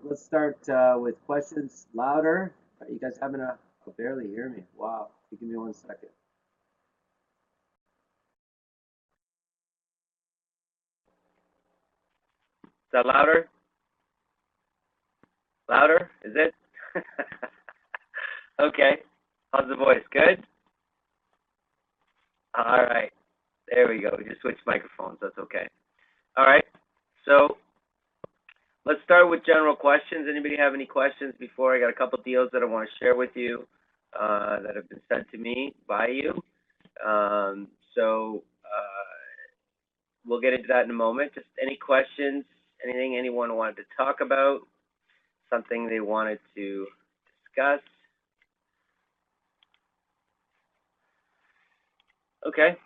let's start with questions. Louder. You guys having a? I barely hear me. Wow. Give me 1 second. Is that louder? Louder? Is it? Okay. How's the voice? Good? All right. There we go. We just switched microphones. That's okay. All right. So let's start with general questions. Anybody have any questions before? I got a couple deals that I want to share with you that have been sent to me by you. We'll get into that in a moment. Just any questions, anything anyone wanted to talk about, something they wanted to discuss. Okay.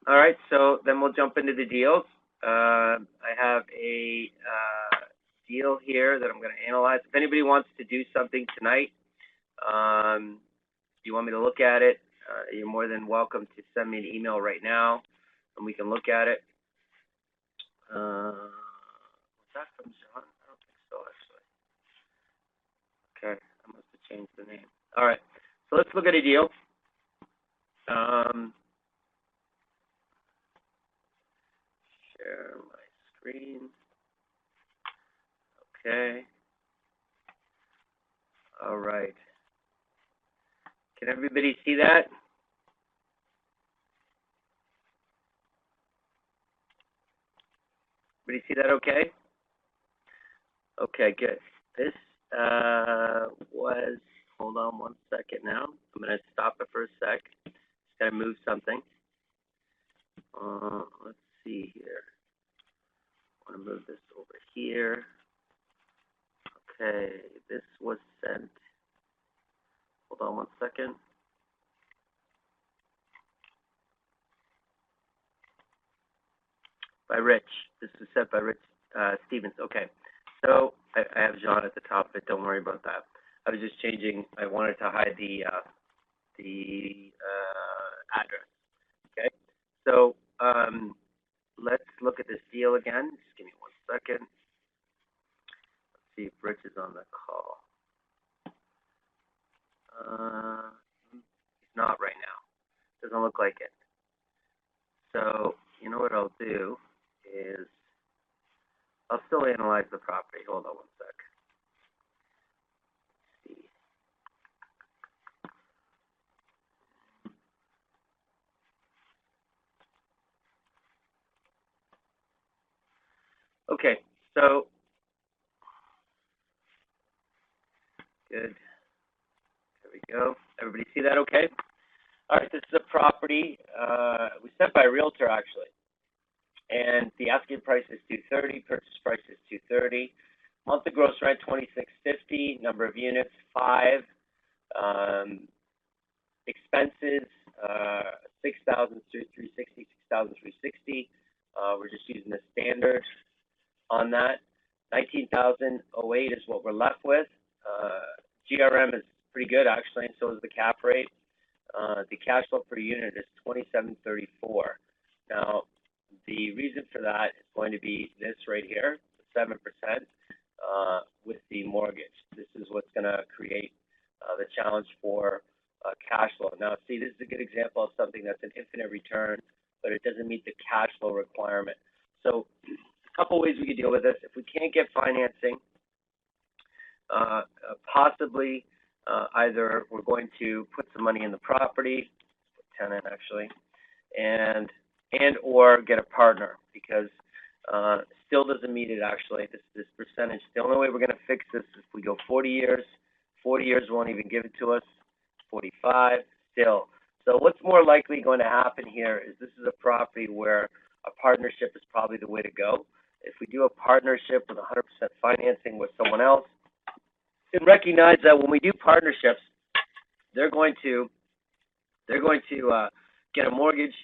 All right. So then we'll jump into the deals. I have a deal here that I'm going to analyze. If anybody wants to do something tonight, if you want me to look at it, you're more than welcome to send me an email right now, and we can look at it. Was that from John? I don't think so, actually. Okay, I must have changed the name. All right, so let's look at a deal. Share my screen. Okay. All right. Can everybody see that? Everybody see that okay? Okay, good. This was, hold on 1 second now. I'm going to stop it for a sec. Just got to move something. Let's see here. I want to move this over here. Okay, this was sent. Hold on 1 second. By Rich. This was sent by Rich Stevens. Okay. So I have John at the top of it. Don't worry about that. I was just changing. I wanted to hide the address. Okay. So let's look at this deal again. Just give me 1 second. Let's see if Rich is on the call. He's not right now. Doesn't look like it. So you know what I'll do is I'll still analyze the property. Hold on 1 sec. Let's see. Okay, so good. There we go. Everybody see that okay? All right, this is a property we sent by a realtor actually, and the asking price is $230, purchase price is $230. Monthly gross rent $26.50, number of units 5, expenses $6,360, $6,360. We're just using the standard on that. $19,008 is what we're left with. GRM is pretty good actually, and so is the cap rate. The cash flow per unit is $27.34. Now, the reason for that is going to be this right here, 7% with the mortgage. This is what's going to create the challenge for cash flow. Now, see, this is a good example of something that's an infinite return, but it doesn't meet the cash flow requirement. So, a couple ways we could deal with this. If we can't get financing, possibly either we're going to put some money in the property, tenant actually, and or get a partner, because still doesn't meet it actually, this percentage. The only way we're going to fix this is if we go 40 years. 40 years won't even give it to us. 45 still. So what's more likely going to happen here is this is a property where a partnership is probably the way to go. If we do a partnership with 100% financing with someone else, and recognize that when we do partnerships, they're going to get a mortgage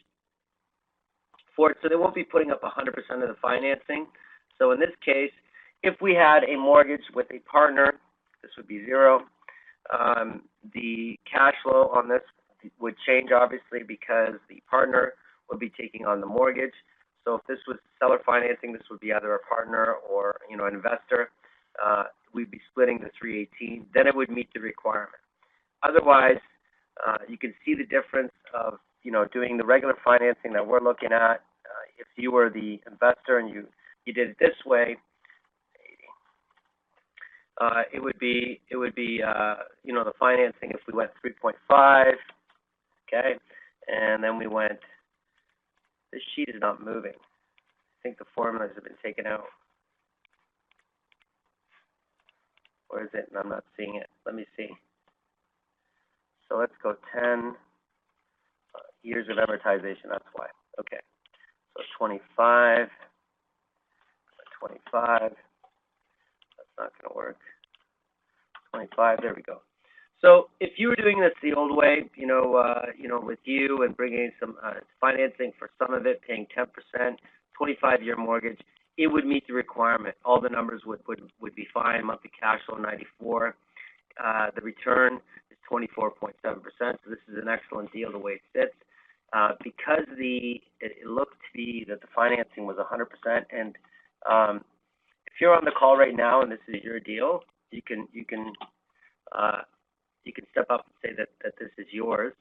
for it, so they won't be putting up 100% of the financing. So in this case, if we had a mortgage with a partner, this would be zero. The cash flow on this would change obviously because the partner would be taking on the mortgage. So if this was seller financing, this would be either a partner or an investor. We'd be splitting the 318, then it would meet the requirement. Otherwise, you can see the difference of, doing the regular financing that we're looking at. If you were the investor and you did it this way, it would be the financing if we went 3.5, okay, and then we went. This sheet is not moving. I think the formulas have been taken out. Where is it? And I'm not seeing it. Let me see. So let's go 10 years of amortization. That's why. Okay. So 25. 25. That's not going to work. 25. There we go. So if you were doing this the old way, with you and bringing in some financing for some of it, paying 10%, 25-year mortgage, it would meet the requirement. All the numbers would be fine. Monthly cash flow 94. The return is 24.7%. So this is an excellent deal the way it sits. Because it looked to be that the financing was 100%. And if you're on the call right now and this is your deal, you can step up and say that this is yours,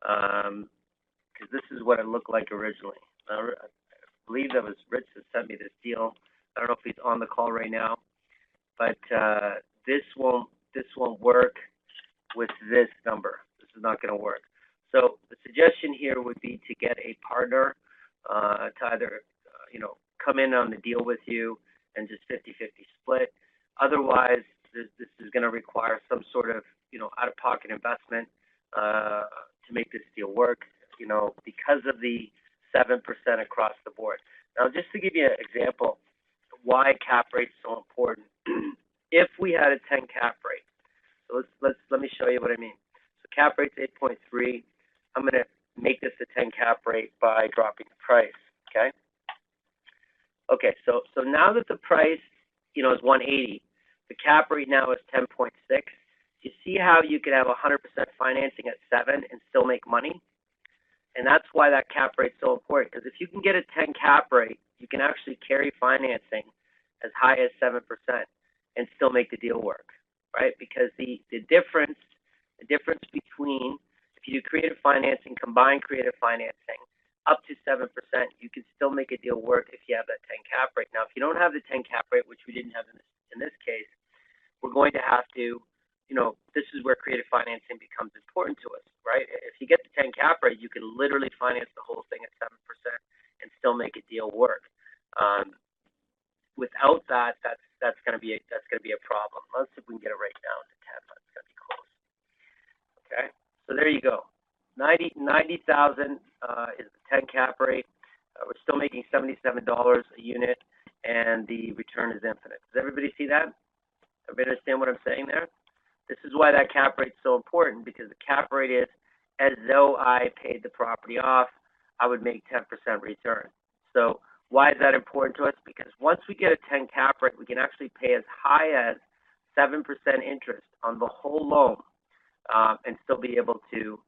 because this is what it looked like originally. I believe that was Rich that sent me this deal. I don't know if he's on the call right now, but this won't work with this number. This is not going to work. So the suggestion here would be to get a partner to either come in on the deal with you and just 50-50 split. Otherwise, this is going to require some sort of out-of-pocket investment to make this deal work, because of the 7% across the board. Now, just to give you an example why cap rate is so important, if we had a 10 cap rate, so let me show you what I mean. So cap rate's 8.3. I'm going to make this a 10 cap rate by dropping the price, okay? Okay, so now that the price, is 180, the cap rate now is 10.6. You see how you could have 100% financing at 7 and still make money? And that's why that cap rate is so important, because if you can get a 10 cap rate, you can actually carry financing as high as 7% and still make the deal work, right? Because the difference between, if you do creative financing, combined creative financing, up to 7%, you can still make a deal work if you have that 10 cap rate. Now, if you don't have the 10 cap rate, which we didn't have in this case, we're going to have to, this is where creative financing becomes important to us, right? If you get the 10 cap rate, you can literally finance the whole thing at 7% and still make a deal work. Without that, that's going to be a problem. Let's see if we can get it right down to 10. That's going to be close. Okay, so there you go. 90,000 is the 10 cap rate. We're still making $77 a unit, and the return is infinite. Does everybody see that? Everybody understand what I'm saying there? This is why that cap rate is so important, because the cap rate is as though I paid the property off, I would make 10% return. So why is that important to us? Because once we get a 10 cap rate, we can actually pay as high as 7% interest on the whole loan, and still be able to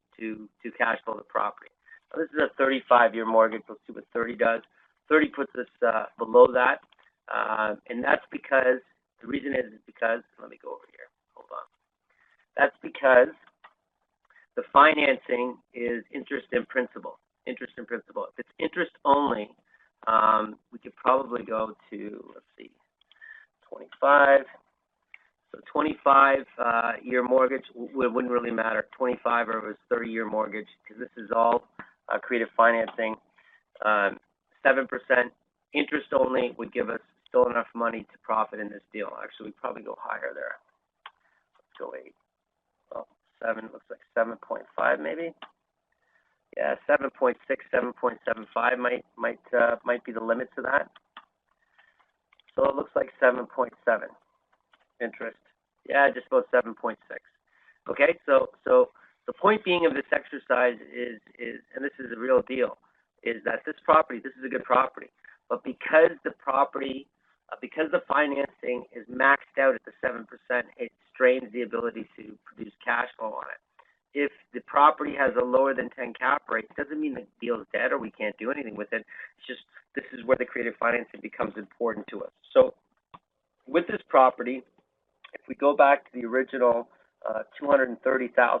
cash flow the property. Now, this is a 35-year mortgage. Let's see what 30 does. 30 puts us below that, and that's because, the reason is because, let me go over here. Hold on. That's because the financing is interest in principal. Interest in principal. If it's interest only, we could probably go to, let's see, 25. So 25-year mortgage wouldn't really matter. 25 or it was 30-year mortgage, because this is all creative financing. 7% interest only would give us still enough money to profit in this deal. Actually, we'd probably go higher there. Let's go 8. Well, 7 looks like 7.5 maybe. Yeah, 7.6, 7.75 might be the limit to that. So it looks like 7.7 interest. Yeah, just about 7.6. Okay, so the point being of this exercise is, and this is a real deal, is that this is a good property, but because the financing is maxed out at the 7%, it strains the ability to produce cash flow on it. If the property has a lower than 10 cap rate, it doesn't mean the deal is dead or we can't do anything with it. It's just, this is where the creative financing becomes important to us. So with this property, if if we go back to the original 230,000,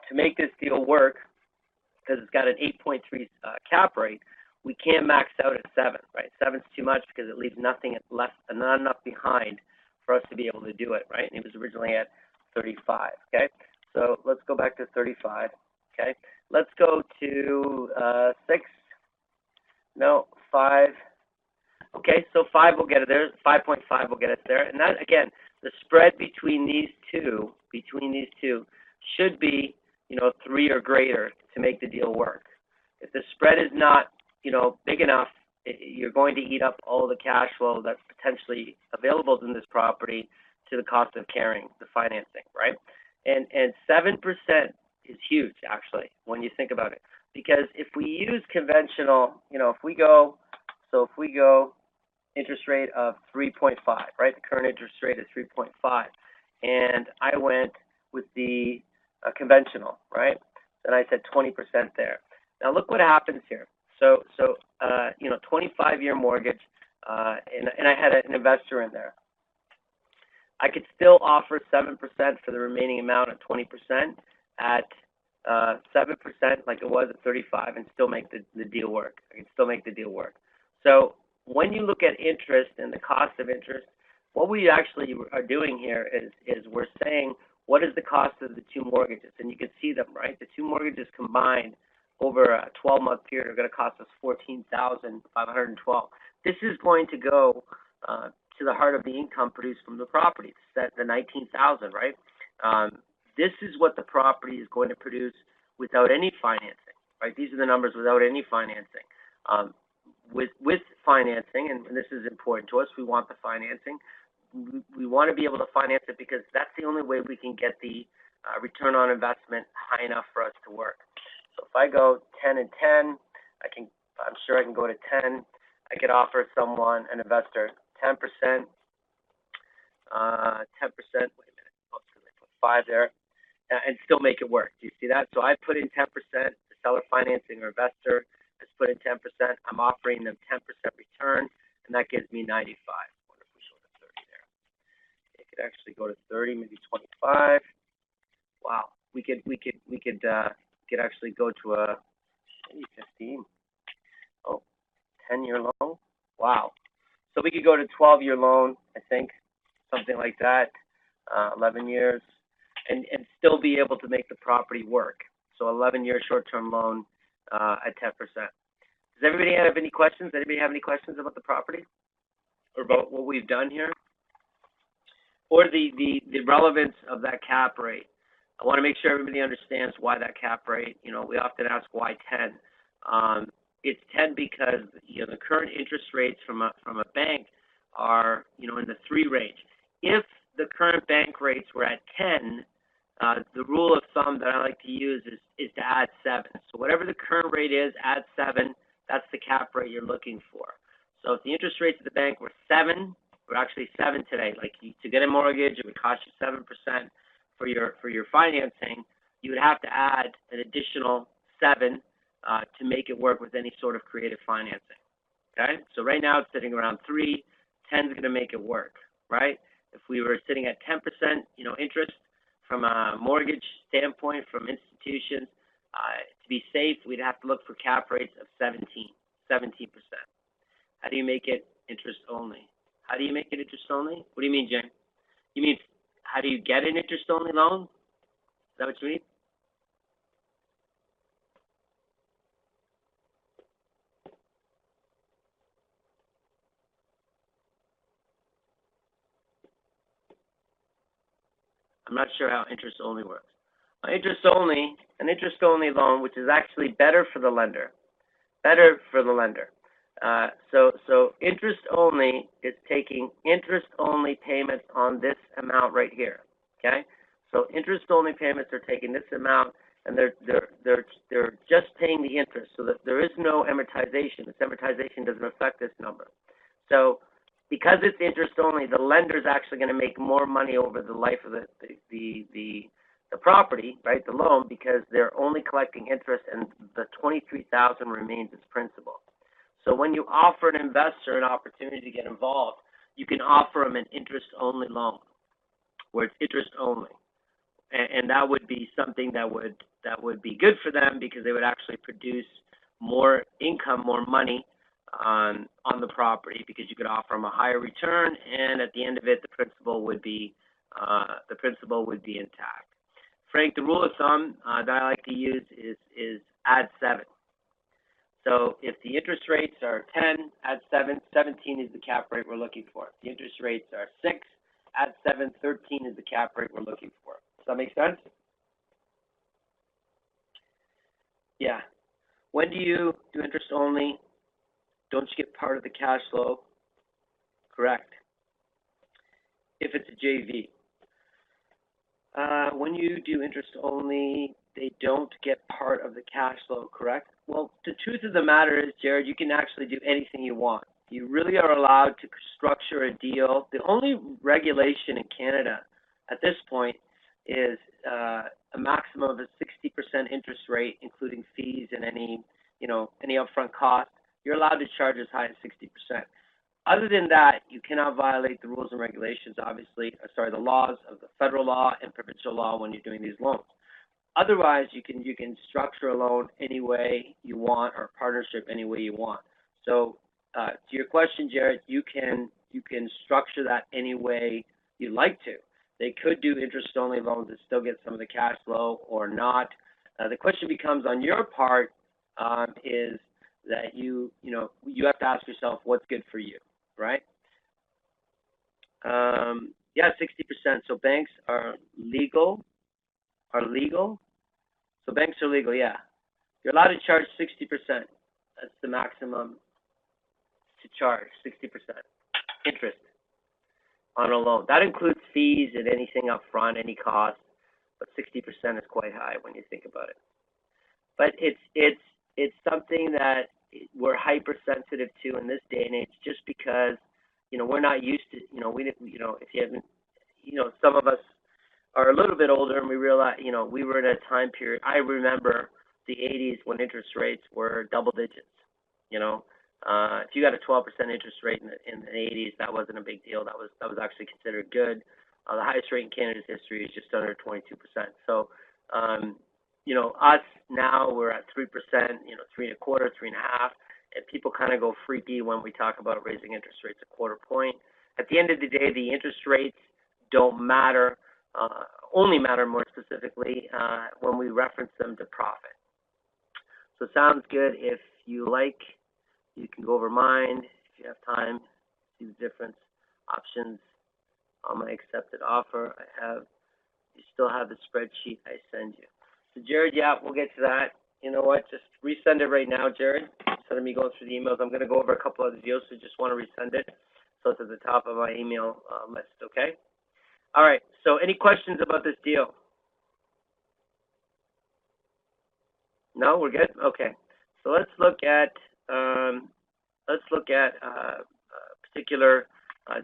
to make this deal work, because it's got an 8.3 cap rate, we can't max out at 7, right? 7's too much because it leaves nothing left, not enough behind for us to be able to do it, right? And it was originally at 35, okay? So let's go back to 35, okay? Let's go to 6, no, 5. Okay, so 5 will get it there, 5.5 will get us there. And that, again, the spread between these two should be, 3 or greater to make the deal work. If the spread is not, big enough, you're going to eat up all the cash flow that's potentially available in this property to the cost of carrying the financing, right? And 7% is huge, actually, when you think about it. Because if we use conventional, if we go interest rate of 3.5, right? The current interest rate is 3.5. And I went with the conventional, right? Then I said 20% there. Now look what happens here. So 25-year mortgage, and I had an investor in there. I could still offer 7% for the remaining amount at 20% at 7% like it was at 35 and still make the deal work. I can still make the deal work. So when you look at interest and the cost of interest, what we actually are doing here is we're saying, what is the cost of the two mortgages? And you can see them, right? The two mortgages combined over a 12-month period are going to cost us $14,512. This is going to go to the heart of the income produced from the property, the $19,000, right? This is what the property is going to produce without any financing, right? These are the numbers without any financing. With financing, and this is important to us, we want the financing. We want to be able to finance it because that's the only way we can get the return on investment high enough for us to work. So if I go 10 and 10, I'm sure I can go to 10. I could offer someone, an investor, 10%, 10%, wait a minute, oops, I put 5 there, and still make it work. Do you see that? So I put in 10%, the seller financing or investor has put in 10%. I'm offering them 10% return, and that gives me 95. What if we go to 30 there? It could actually go to 30, maybe 25. Wow, we could actually go to a maybe 15. Oh, 10-year loan. Wow. So we could go to 12-year loan, I think, something like that, 11 years, and still be able to make the property work. So 11-year short-term loan at 10%. Does everybody have any questions? Anybody have any questions about the property or about what we've done here? Or the relevance of that cap rate? I want to make sure everybody understands why that cap rate, we often ask why 10. It's 10 because, the current interest rates from a bank are, in the 3 range. If the current bank rates were at 10, the rule of thumb that I like to use is to add 7. So whatever the current rate is, add 7. That's the cap rate you're looking for. So if the interest rates at the bank were 7, we're actually 7 today. Like to get a mortgage, it would cost you 7% for your financing. You would have to add an additional 7 to make it work with any sort of creative financing. Okay, so right now it's sitting around 3. 10 is going to make it work, right? If we were sitting at 10%, interest from a mortgage standpoint, from institutions, to be safe, we'd have to look for cap rates of 17%. How do you make it interest only? How do you make it interest only? What do you mean, Jane? You mean, how do you get an interest only loan? Is that what you mean? I'm not sure how interest only works. An interest only loan, which is actually better for the lender. So interest only is taking interest only payments on this amount right here. Okay, so interest only payments are taking this amount, and they're just paying the interest, so that there is no amortization. This amortization doesn't affect this number. So because it's interest only, the lender is actually going to make more money over the life of the property, right, the loan, because they're only collecting interest, and the $23,000 remains as principal. So when you offer an investor an opportunity to get involved, you can offer them an interest-only loan, where it's interest only, and that would be something that would be good for them because they would actually produce more income, more money on the property, because you could offer them a higher return, and at the end of it, the principal would be intact. Frank, the rule of thumb that I like to use is add 7. So if the interest rates are 10, add 7, 17 is the cap rate we're looking for. If the interest rates are 6, add 7, 13 is the cap rate we're looking for. Does that make sense? Yeah. When do you do interest only? Don't you get part of the cash flow? Correct. If it's a JV. When you do interest only, they don't get part of the cash flow, correct? Well, the truth of the matter is, Jared, you can actually do anything you want. You really are allowed to structure a deal. The only regulation in Canada at this point is a maximum of a 60% interest rate, including fees and any upfront cost. You're allowed to charge as high as 60%. Other than that, you cannot violate the rules and regulations, the laws of the federal law and provincial law when you're doing these loans. Otherwise, you can structure a loan any way you want, or a partnership any way you want. So, to your question, Jared, you can structure that any way you like to. They could do interest-only loans and still get some of the cash flow, or not. The question becomes on your part is that you have to ask yourself what's good for you, right? Yeah, 60%. So banks are legal. So banks are legal, yeah. You're allowed to charge 60%. That's the maximum to charge, 60% interest on a loan. That includes fees and anything up front, any cost, but 60% is quite high when you think about it. But it's something that we're hypersensitive to in this day and age, just because we're not used to if you haven't some of us are a little bit older, and we realize we were in a time period. I remember the 80s when interest rates were double digits. If you got a 12% interest rate in the 80s, that wasn't a big deal. That was actually considered good. The highest rate in Canada's history is just under 22%. So, us now we're at 3%, 3.25%, 3.5%, and people kind of go freaky when we talk about raising interest rates a quarter point. At the end of the day, the interest rates don't matter, only matter more specifically when we reference them to profit. So it sounds good. If you like, you can go over mine if you have time, see the difference, options on my accepted offer. You still have the spreadsheet I send you. So Jared, yeah, we'll get to that. You know what? Just resend it right now, Jared. Instead of me going through the emails, I'm going to go over a couple other deals, so just want to resend it. So it's at the top of my email list, okay? All right, so any questions about this deal? No, we're good? Okay. So let's look at a particular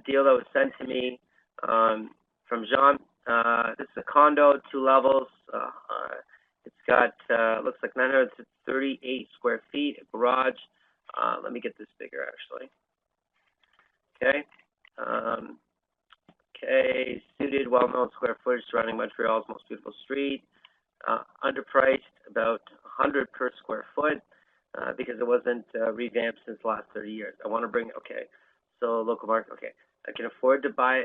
deal that was sent to me from Jean. This is a condo, 2 levels. It's got, looks like 938 square feet, a garage. Let me get this bigger, actually. Okay. Okay, suited, well-known square footage surrounding Montreal's most beautiful street. Underpriced, about $100 per square foot, because it wasn't revamped since the last 30 years. I want to bring, okay, so local market, okay. I can't afford to buy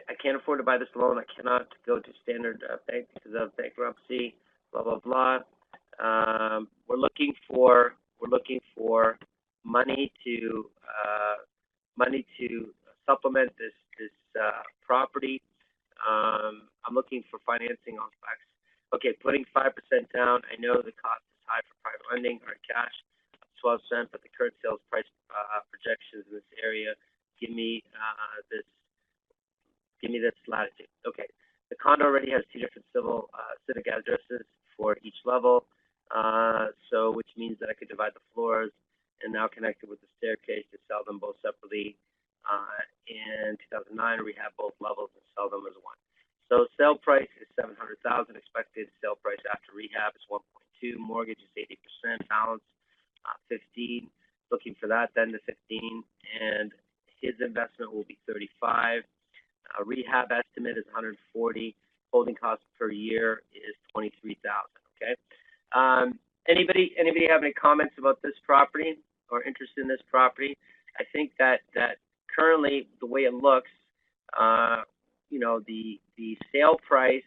this loan. I cannot go to standard bank because of bankruptcy, blah, blah, blah. We're looking for money to supplement this property. I'm looking for financing on specs. Okay, putting 5% down. I know the cost is high for private lending or cash, 12%, but the current sales price projections in this area give me this latitude. Okay, the condo already has 2 different civic addresses for each level, so which means that I could divide the floors and now connect it with the staircase to sell them both separately. In 2009, rehab both levels and sell them as one. So sale price is $700,000. Expected sale price after rehab is 1.2. Mortgage is 80%. Balance 15. Looking for that then to 15. And his investment will be 35. Rehab estimate is 140. Holding cost per year is 23,000. Okay. Anybody have any comments about this property or interest in this property? I think that currently the way it looks, the sale price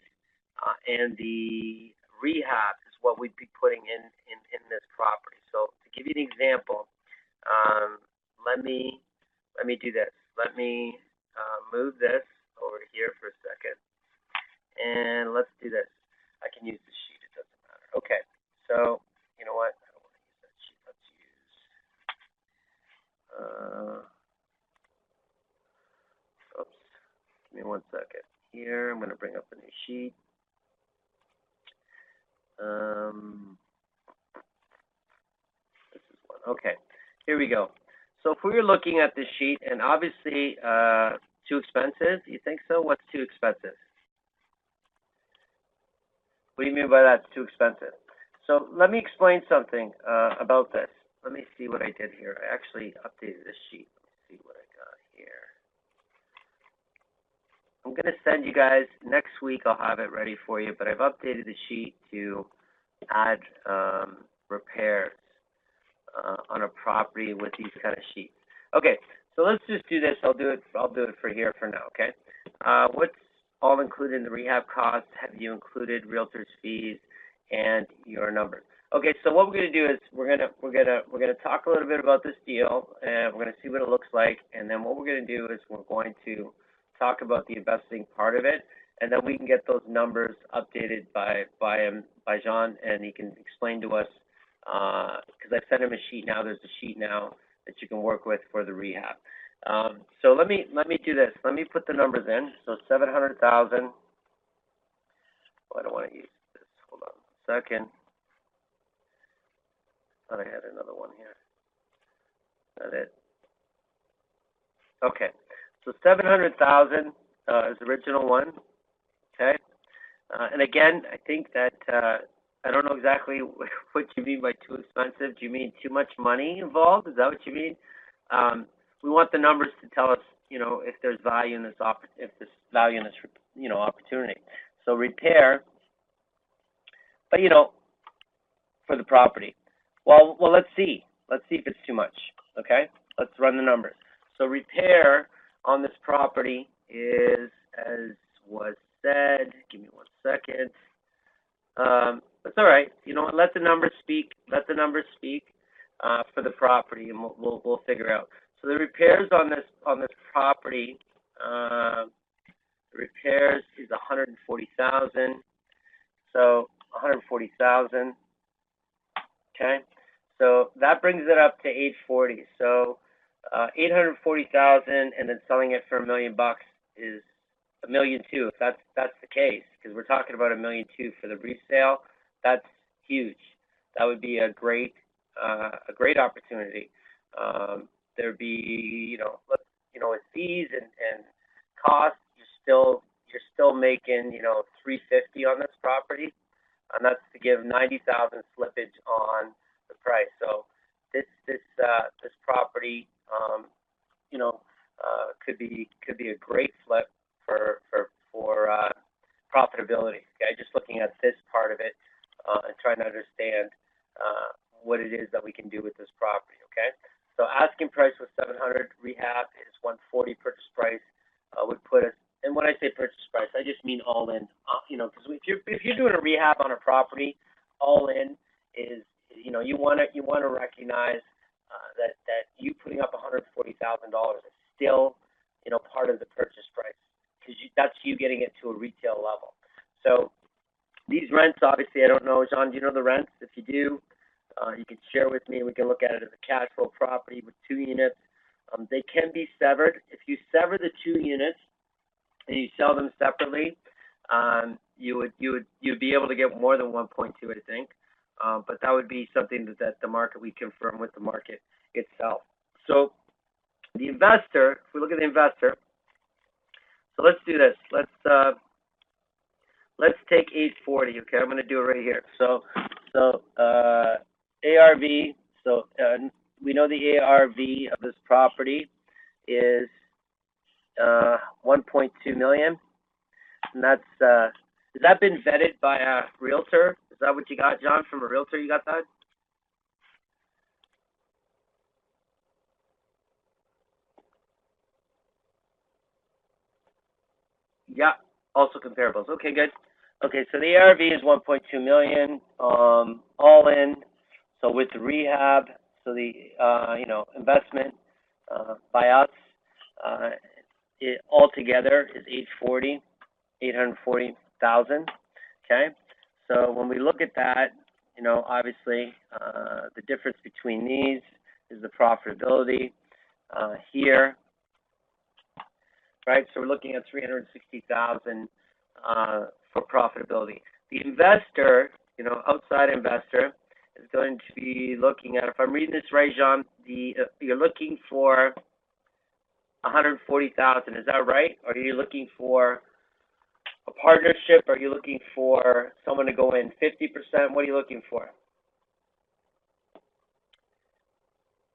and the rehab is what we'd be putting in this property. So to give you an example, let me do this. Let me move this over to here for a second, and let's do this. I can use the sheet. It doesn't matter. Okay. So you know what? I don't want to use that sheet. Let's use. Oops. Give me 1 second. Here, I'm going to bring up a new sheet. This is one. Okay. Here we go. So if we were looking at this sheet, and obviously too expensive, you think so? What's too expensive? What do you mean by that? It's too expensive. So let me explain something about this. Let me see what I did here. I actually updated this sheet. Let me see what I got here. I'm going to send you guys, next week I'll have it ready for you, but I've updated the sheet to add repairs on a property with these kind of sheets. Okay, so let's just do this. I'll do it for here for now, okay? What's all included in the rehab costs? Have you included realtor's fees and your numbers? Okay, so what we're going to do is we're going to talk a little bit about this deal, and we're going to see what it looks like, and then what we're going to do is we're going to talk about the investing part of it, and then we can get those numbers updated by Jean, and he can explain to us, because I sent him a sheet now. There's a sheet now that you can work with for the rehab. So let me do this. Let me put the numbers in. So 700,000. Oh, I don't want to use this. Hold on a second. Thought I had another one here. Is that it? Okay. So 700,000 is the original one. Okay. And again, I think that I don't know exactly what you mean by too expensive. Do you mean too much money involved? Is that what you mean? We want the numbers to tell us, if there's value in this opportunity. So repair, but for the property. Well, let's see. Let's see if it's too much. Okay, let's run the numbers. So repair on this property is, as was said. Give me 1 second. That's all right. You know what? Let the numbers speak. Let the numbers speak for the property, and we'll figure out. So the repairs on this property, repairs is 140,000. So 140,000. Okay. So that brings it up to 840. So 840,000, and then selling it for $1 million is $1.2 million. If that's the case, because we're talking about $1.2 million for the resale, that's huge. That would be a great opportunity. There'd be, with fees and costs, you're still making, $350 on this property, and that's to give 90,000 slippage on the price. So this property, could be a great flip for profitability. Okay, just looking at this part of it and trying to understand what it is that we can do with this property. Okay, so asking price was 700, rehab is 140, purchase price would put us. And when I say purchase price, I just mean all in. Because if you're doing a rehab on a property, all in is you want to recognize that you putting up $140,000 is still part of the purchase price, because that's you getting it to a retail level. So these rents, obviously, I don't know, Jean, do you know the rents? If you do, you can share with me, and we can look at it as a cash flow property with 2 units. They can be severed. If you sever the 2 units and you sell them separately, you'd be able to get more than 1.2, I think. But that would be something that the market, we confirm with the market itself. So the investor, if we look at the investor, so let's do this. Let's take 840. Okay, I'm going to do it right here. So ARV. So we know the ARV of this property is 1.2 million, and that's has that been vetted by a realtor? Is that what you got, John, from a realtor? You got that? Yeah, also comparables. Okay, good. Okay, so the ARV is 1.2 million, all in. So with the rehab, so the investment by us, it altogether is 840,000. Okay, so when we look at that, obviously the difference between these is the profitability here, right? So we're looking at 360,000 for profitability. The investor, outside investor, is going to be looking at, if I'm reading this right, Jean, you're looking for 140,000. Is that right? Or are you looking for a partnership? Are you looking for someone to go in 50%? What are you looking for?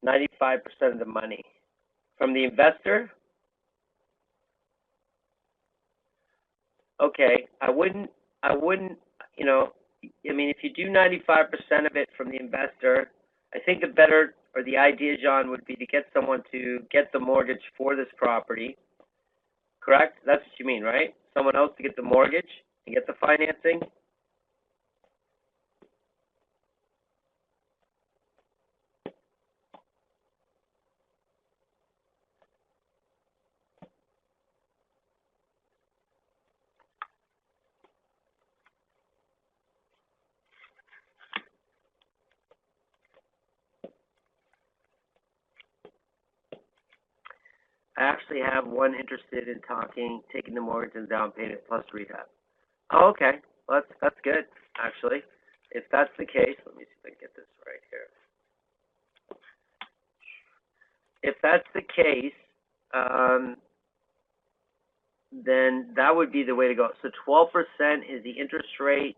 95% of the money from the investor. Okay, I wouldn't, if you do 95% of it from the investor, I think the better, or the idea, John, would be to get someone to get the mortgage for this property. Correct? That's what you mean, right? Someone else to get the mortgage and get the financing. I actually have one interested in taking the mortgage and down payment plus rehab. Oh, okay. Well, that's good, actually. If that's the case, let me see if I can get this right here. If that's the case, then that would be the way to go. So 12% is the interest rate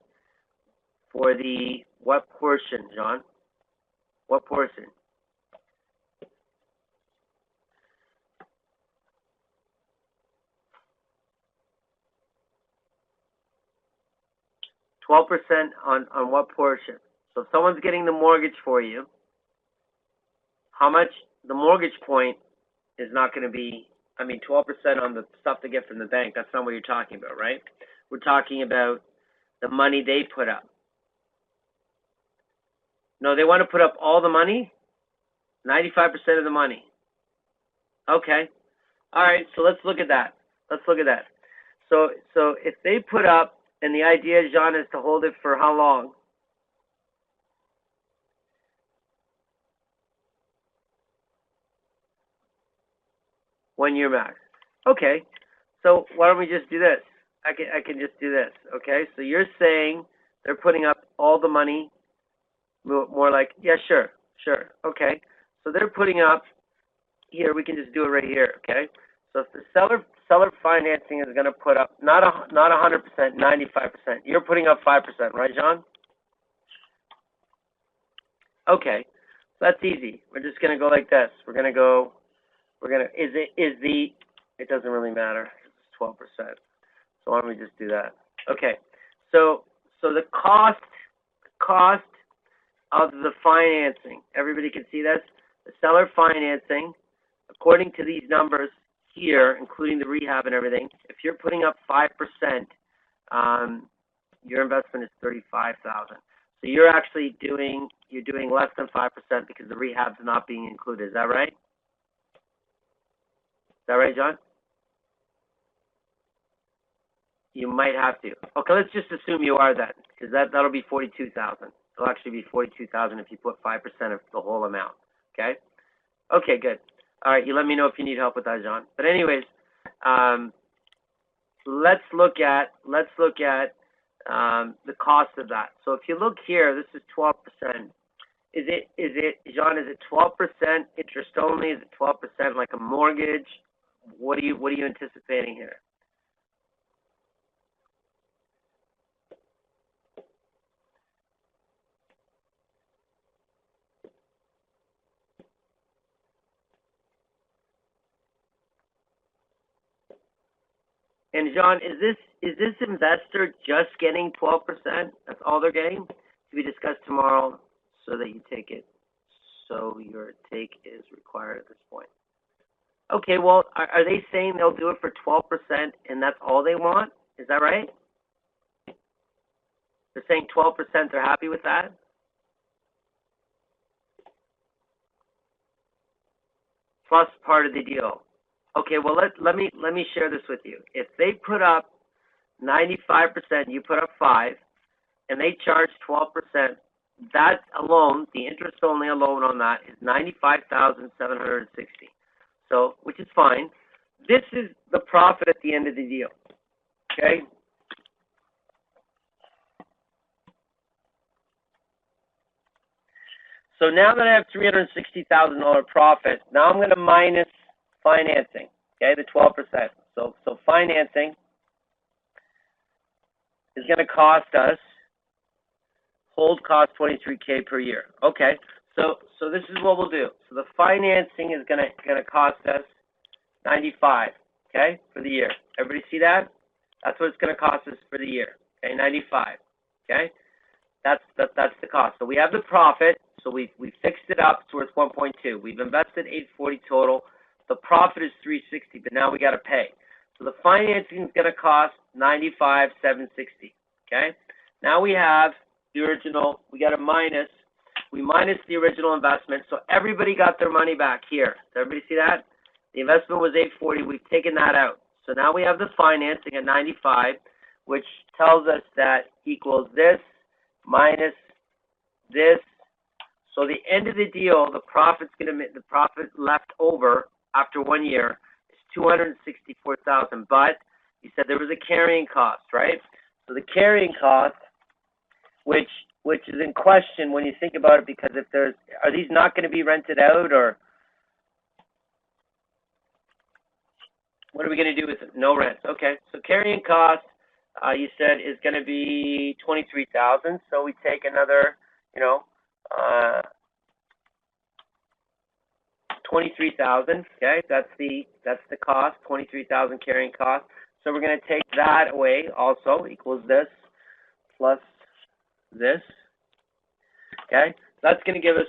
for the what portion, John? What portion? 12% on what portion? So if someone's getting the mortgage for you, how much the mortgage point is not going to be, 12% on the stuff they get from the bank, that's not what you're talking about, right? We're talking about the money they put up. No, they want to put up all the money? 95% of the money. Okay. All right, so let's look at that. So if they put up, and the idea, Jean, is to hold it for how long? One year max. Okay. So why don't we just do this? I can just do this. Okay. So you're saying they're putting up all the money, more like, yeah, sure. Okay. So they're putting up here. We can just do it right here. Okay. So if the seller financing is going to put up not 100%, 95%. You're putting up 5%, right, John? Okay. So that's easy. We're just going to go like this. It doesn't really matter. It's 12%. So why don't we just do that? Okay. So the cost of the financing, everybody can see this? The seller financing, according to these numbers here, including the rehab and everything, if you're putting up 5%, your investment is $35,000. So you're actually doing less than 5% because the rehab's not being included. Is that right? Is that right, John? You might have to. Okay, let's just assume you are that, because that'll be 42,000. It'll actually be 42,000 if you put 5% of the whole amount. Okay. Okay, good. All right, you let me know if you need help with that, John. But anyways, let's look at the cost of that. So if you look here, this is 12%. Is it, John? Is it 12% interest only? Is it 12% like a mortgage? What are you anticipating here? And John, is this investor just getting 12%? That's all they're getting? To be discussed tomorrow, so that you take it. So your take is required at this point. Okay, well, are they saying they'll do it for 12% and that's all they want? Is that right? They're saying 12%. They're happy with that. Plus part of the deal. Okay, well let me share this with you. If they put up 95%, you put up 5, and they charge 12%, that alone, the interest only alone on that is 95,760. So, which is fine. This is the profit at the end of the deal. Okay? So now that I have $360,000 profit, now I'm going to minus financing, okay, the 12%. So financing is going to cost us, hold cost $23K per year. Okay, so this is what we'll do. So the financing is going to cost us $95, okay, for the year. Everybody see that? That's what it's going to cost us for the year. Okay, $95. Okay, that's the cost. So we have the profit. So we fixed it up to it's 1.2. We've invested 840 total. The profit is 360, but now we got to pay. So the financing is going to cost 95,760. Okay. Now we have the original. We got a minus. We minus the original investment. So everybody got their money back here. Does everybody see that? The investment was 840. We've taken that out. So now we have the financing at 95, which tells us that equals this minus this. So the end of the deal, the profit left over after 1 year is 264,000. But you said there was a carrying cost, right? So the carrying cost, which is in question when you think about it, because if are these not going to be rented out, or what are we going to do with it? No rent. Okay. So carrying cost, you said, is going to be 23,000. So we take another, 23,000. Okay, that's the cost. 23,000 carrying cost. So we're going to take that away. Also equals this plus this. Okay, so that's going to give us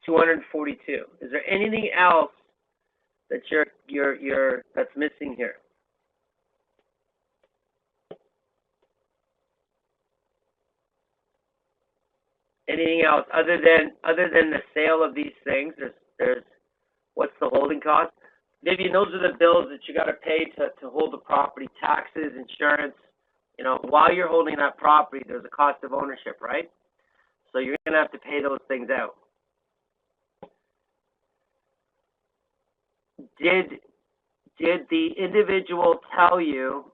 242. Is there anything else that that's missing here? Anything else other than the sale of these things? There's what's the holding cost? Vivian, those are the bills that you got to pay to hold the property: taxes, insurance. While you're holding that property, there's a cost of ownership, right? So you're going to have to pay those things out. Did the individual tell you?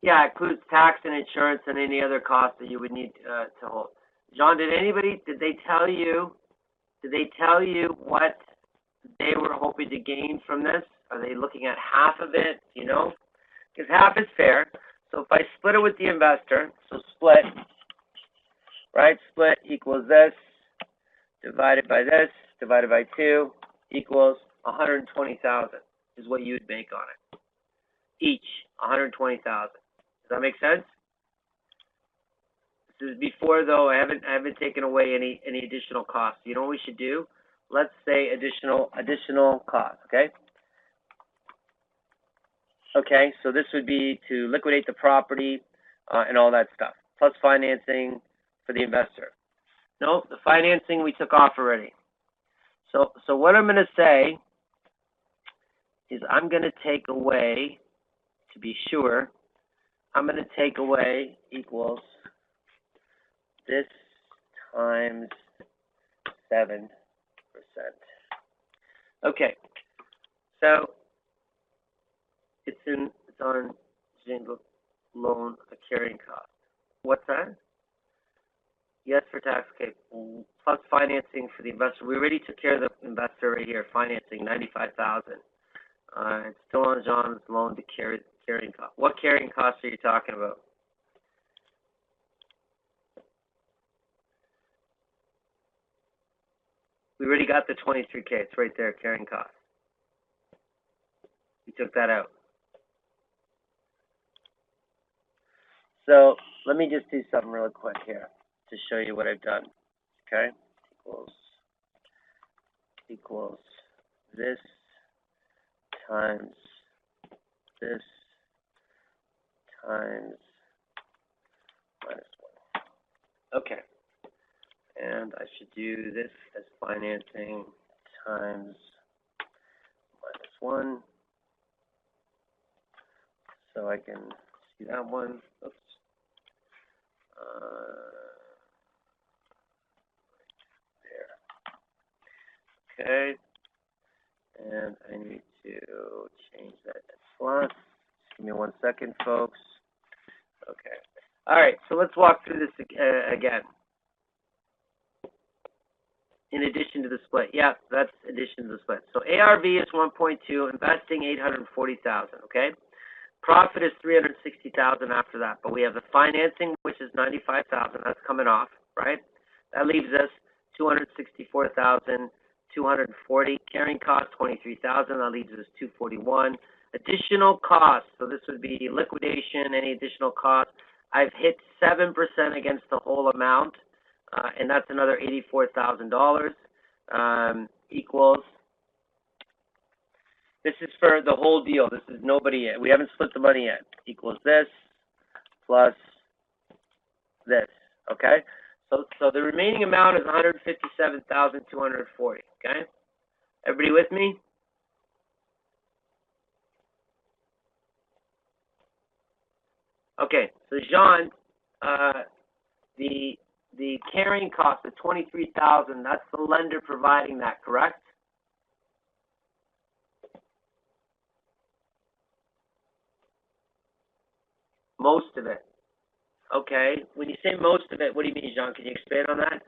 Yeah, it includes tax and insurance and any other costs that you would need to hold. John, did they tell you what they were hoping to gain from this? Are they looking at half of it? Because half is fair. So if I split it with the investor, so split, right? Split equals this divided by this divided by 2 equals 120,000 is what you'd make on it. Each 120,000. Does that make sense? This is before, though. I haven't taken away any additional costs. You know what we should do? Let's say additional costs. Okay. Okay. So this would be to liquidate the property and all that stuff, plus financing for the investor. No, the financing we took off already. So what I'm going to say is I'm going to take away, to be sure, I'm going to take away equals this times 7%. Okay, so it's on single loan, a carrying cost. What's that? Yes, for tax, okay, plus financing for the investor. We already took care of the investor right here, financing 95,000. It's still on John's loan to carrying cost. What carrying costs are you talking about? We already got the 23K. It's right there, carrying cost. We took that out. So let me just do something real quick here to show you what I've done. Okay, equals this times this times minus 1. Okay, and I should do this as financing times minus 1. So I can see that one. Oops. There. Okay. And I need to change that to plus. Give me 1 second, folks. Okay. All right. So let's walk through this again. In addition to the split. Yeah, that's addition to the split. So ARV is 1.2, investing 840,000. Okay. Profit is 360,000 after that, but we have the financing, which is 95,000. That's coming off, right? That leaves us 264,240. Carrying cost 23,000. That leaves us 241. Additional costs. So this would be liquidation, any additional costs. I've hit 7% against the whole amount, and that's another $84,000. Equals. This is for the whole deal. This is nobody yet. We haven't split the money yet. Equals this plus this. Okay? So the remaining amount is 157,240. Okay? Everybody with me? Okay. So Jean, the carrying cost of 23,000. That's the lender providing that, correct? Most of it. Okay. When you say most of it, what do you mean, Jean? Can you expand on that?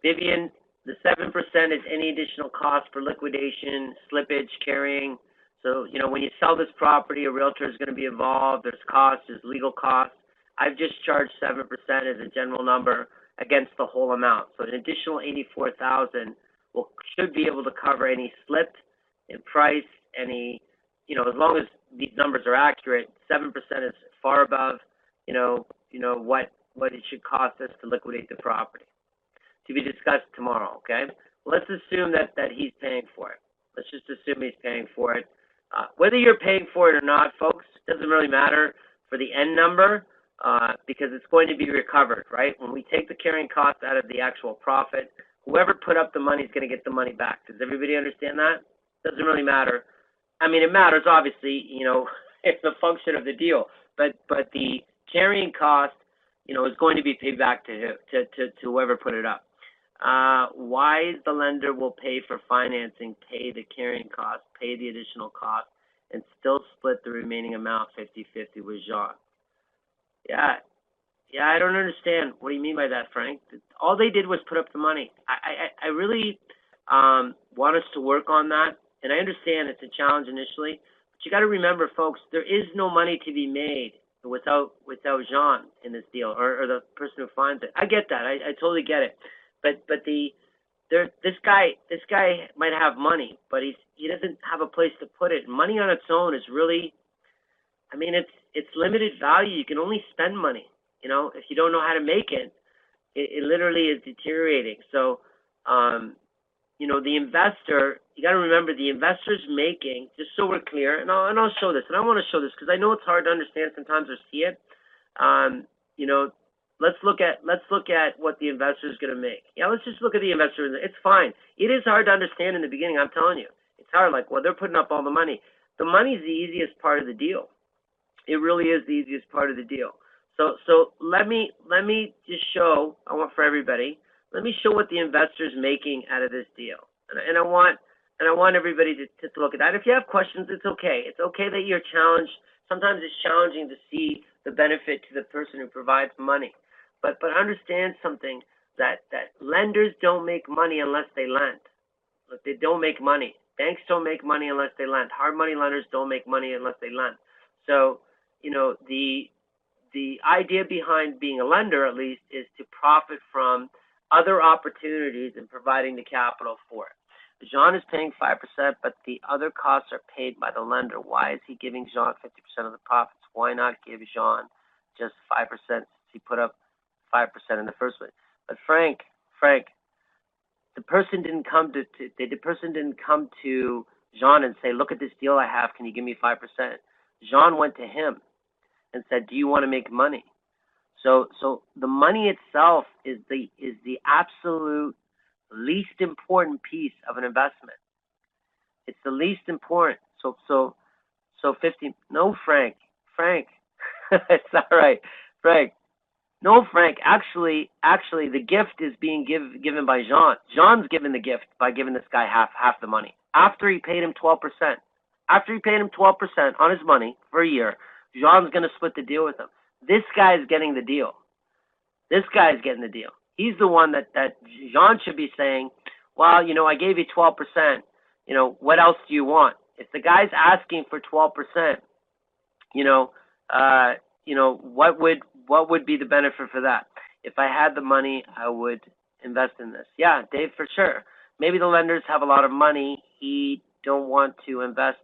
Vivian, the 7% is any additional cost for liquidation, slippage, carrying. So, when you sell this property, a realtor is going to be involved. There's costs, there's legal costs. I've just charged 7% as a general number against the whole amount. So an additional 84,000 should be able to cover any slip in price, any, as long as these numbers are accurate. 7% is far above, what it should cost us to liquidate the property. To be discussed tomorrow, okay? Let's assume that he's paying for it. Let's just assume he's paying for it. Whether you're paying for it or not, folks, doesn't really matter for the end number because it's going to be recovered, right? When we take the carrying cost out of the actual profit, whoever put up the money is going to get the money back. Does everybody understand that? Doesn't really matter. I mean, it matters, obviously, it's the function of the deal. But the carrying cost, is going to be paid back to whoever put it up. Why the lender will pay for financing, pay the carrying cost, pay the additional cost, and still split the remaining amount 50-50 with Jean. Yeah, I don't understand. What do you mean by that, Frank? All they did was put up the money. I really want us to work on that, and I understand it's a challenge initially, but you got to remember, folks, there is no money to be made without Jean in this deal, or the person who finds it. I get that. I totally get it. But this guy might have money, but he doesn't have a place to put it. Money on its own is really, I mean, it's limited value. You can only spend money. If you don't know how to make it, it literally is deteriorating. So, the investor, you got to remember the investor's making, just so we're clear, and I'll show this, and I want to show this because I know it's hard to understand sometimes or see it. Let's look at what the investor is going to make. Yeah, let's just look at the investor. It's fine. It is hard to understand in the beginning. I'm telling you, it's hard. Like, well, they're putting up all the money. The money is the easiest part of the deal. It really is the easiest part of the deal. So let me just show. I want for everybody. Let me show what the investor is making out of this deal, and I want everybody to look at that. If you have questions, it's okay. It's okay that you're challenged. Sometimes it's challenging to see the benefit to the person who provides money. But understand something, that lenders don't make money unless they lend. Look, they don't make money. Banks don't make money unless they lend. Hard money lenders don't make money unless they lend. So, the idea behind being a lender, at least, is to profit from other opportunities and providing the capital for it. Jean is paying 5%, but the other costs are paid by the lender. Why is he giving Jean 50% of the profits? Why not give Jean just 5%. He put up 5% in the first place. But Frank, the person didn't come to Jean and say, look at this deal I have, can you give me 5%? Jean went to him and said, do you want to make money? So the money itself is the absolute least important piece of an investment. It's the least important. So 50. No, Frank, it's all right, Frank. No, Frank. Actually, the gift is being given by Jean. Jean's given the gift by giving this guy half the money after he paid him 12%. After he paid him 12% on his money for a year, Jean's going to split the deal with him. This guy is getting the deal. This guy is getting the deal. He's the one that Jean should be saying, well, I gave you 12%. What else do you want? If the guy's asking for 12%, what would be the benefit for that? If I had the money, I would invest in this. Yeah, Dave, for sure. Maybe the lenders have a lot of money. He don't want to invest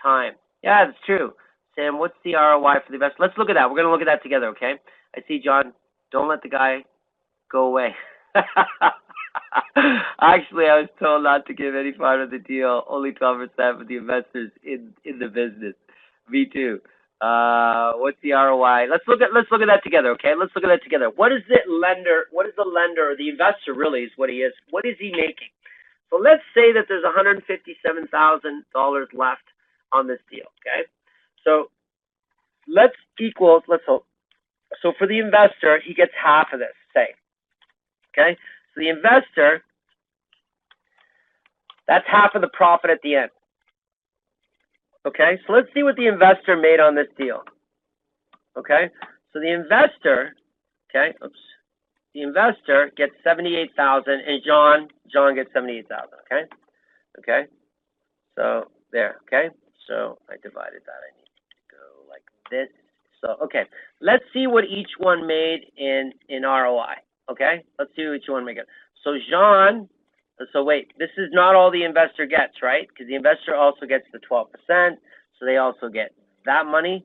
time. Yeah, that's true. Sam, what's the ROI for the investment? Let's look at that. We're going to look at that together, okay? I see, John. Don't let the guy go away. Actually, I was told not to give any part of the deal, only 12% for the investors in the business. Me too. What's the ROI? Let's look at that together, okay? Let's look at that together. What is the lender or the investor really is what he is? What is he making? So let's say that there's $157,000 left on this deal, okay? So hope. So for the investor, he gets half of this, say. Okay? So the investor, that's half of the profit at the end. Okay? So let's see what the investor made on this deal. Okay? So the investor, the investor gets $78,000 and John gets $78,000, okay? Okay? So there, okay? So I divided that. I need to go like this. So, okay, let's see what each one made in ROI, okay? Let's see what each one made. So wait, this is not all the investor gets, right? Because the investor also gets the 12%, so they also get that money,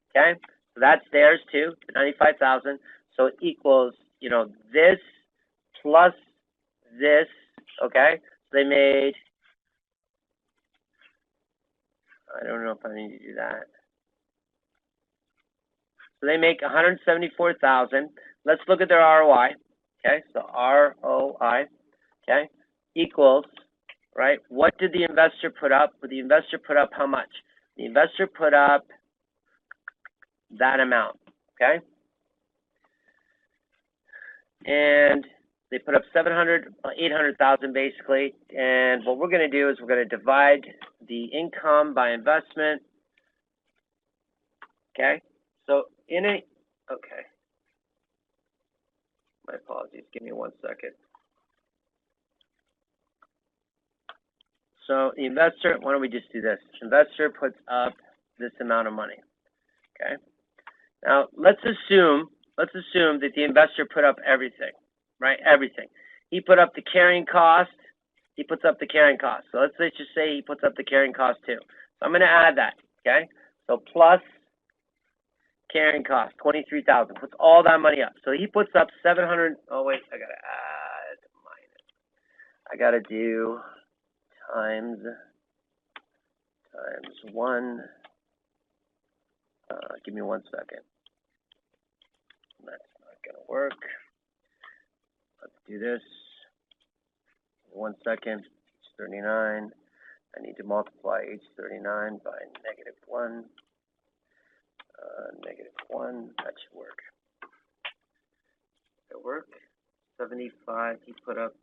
okay? So that's theirs too, the 95,000. So it equals, this plus this, okay? So they made, I don't know if I need to do that. So they make $174,000. Let's look at their ROI. Okay, so ROI, okay, equals, right? What did the investor put up? The investor put up how much? The investor put up that amount, okay? And they put up 800,000 basically. And what we're going to do is we're going to divide the income by investment. Okay, so okay. My apologies. Give me 1 second. So the investor, why don't we just do this? Investor puts up this amount of money. Okay. Now let's assume that the investor put up everything, right? Everything. He put up the carrying cost. He puts up the carrying cost. So let's just say he puts up the carrying cost too. So I'm going to add that. Okay. So plus carrying cost, 23,000. Puts all that money up. So he puts up 700. Oh wait, I gotta add minus. I gotta do times 1. Give me 1 second. That's not gonna work. Let's do this. 1 second. H39. I need to multiply H39 by -1. -1, that should work. Does it work? 75, he put up,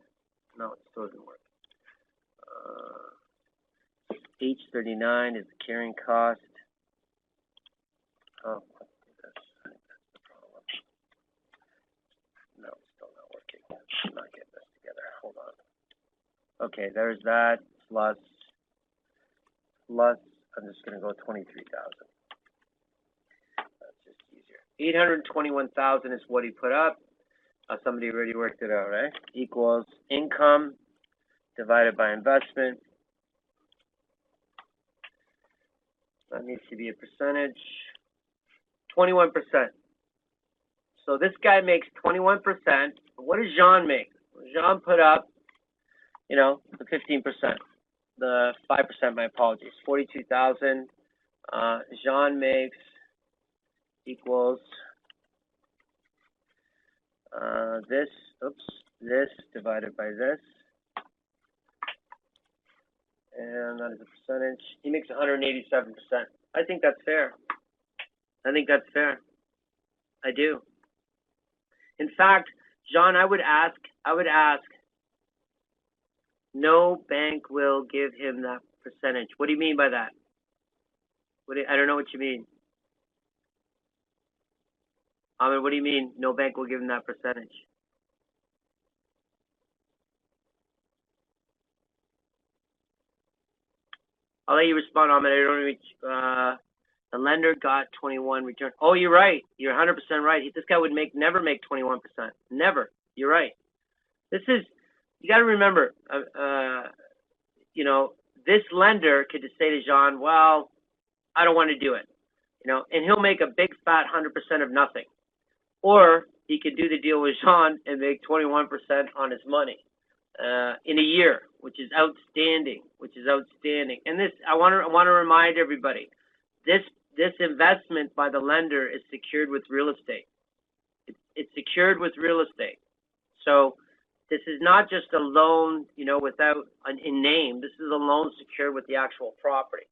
no, it still doesn't work. H39 is the carrying cost. Oh, let's do this. I think that's the problem. No, it's still not working. I'm not getting this together. Hold on. Okay, there's that, plus, I'm just going to go 23,000. 821,000 is what he put up. Somebody already worked it out, right? Equals income divided by investment. That needs to be a percentage. 21%. So this guy makes 21%. What does Jean make? Jean put up, you know, the 15%, the 5%, my apologies, 42,000. Jean makes equals this divided by this. And that is a percentage. He makes 187%. I think that's fair. I think that's fair. I do. In fact, John, I would ask, no bank will give him that percentage. What do you mean by that? I don't know what you mean. Ahmed, what do you mean no bank will give him that percentage? I'll let you respond, Ahmed. I don't know. The lender got 21 return. Oh, you're right. You're 100% right. This guy would never make 21%. Never. You're right. This is, you got to remember, you know, this lender could just say to Jean, well, I don't want to do it, you know, and he'll make a big fat 100% of nothing. Or he could do the deal with Jean and make 21% on his money in a year, which is outstanding, And this, I want to remind everybody, this investment by the lender is secured with real estate. It's secured with real estate. So this is not just a loan, you know, without in name. This is a loan secured with the actual property.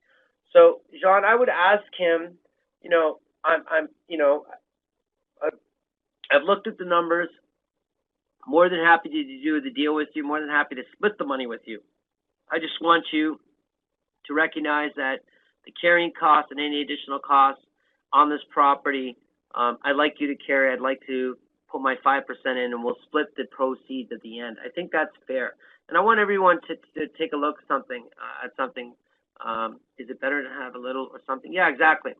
So Jean, I would ask him, you know, I've looked at the numbers. More than happy to do the deal with you. More than happy to split the money with you. I just want you to recognize that the carrying costs and any additional costs on this property, I'd like you to carry. I'd like to put my 5% in, and we'll split the proceeds at the end. I think that's fair. And I want everyone to take a look at something. Is it better to have a little or something? Yeah, exactly.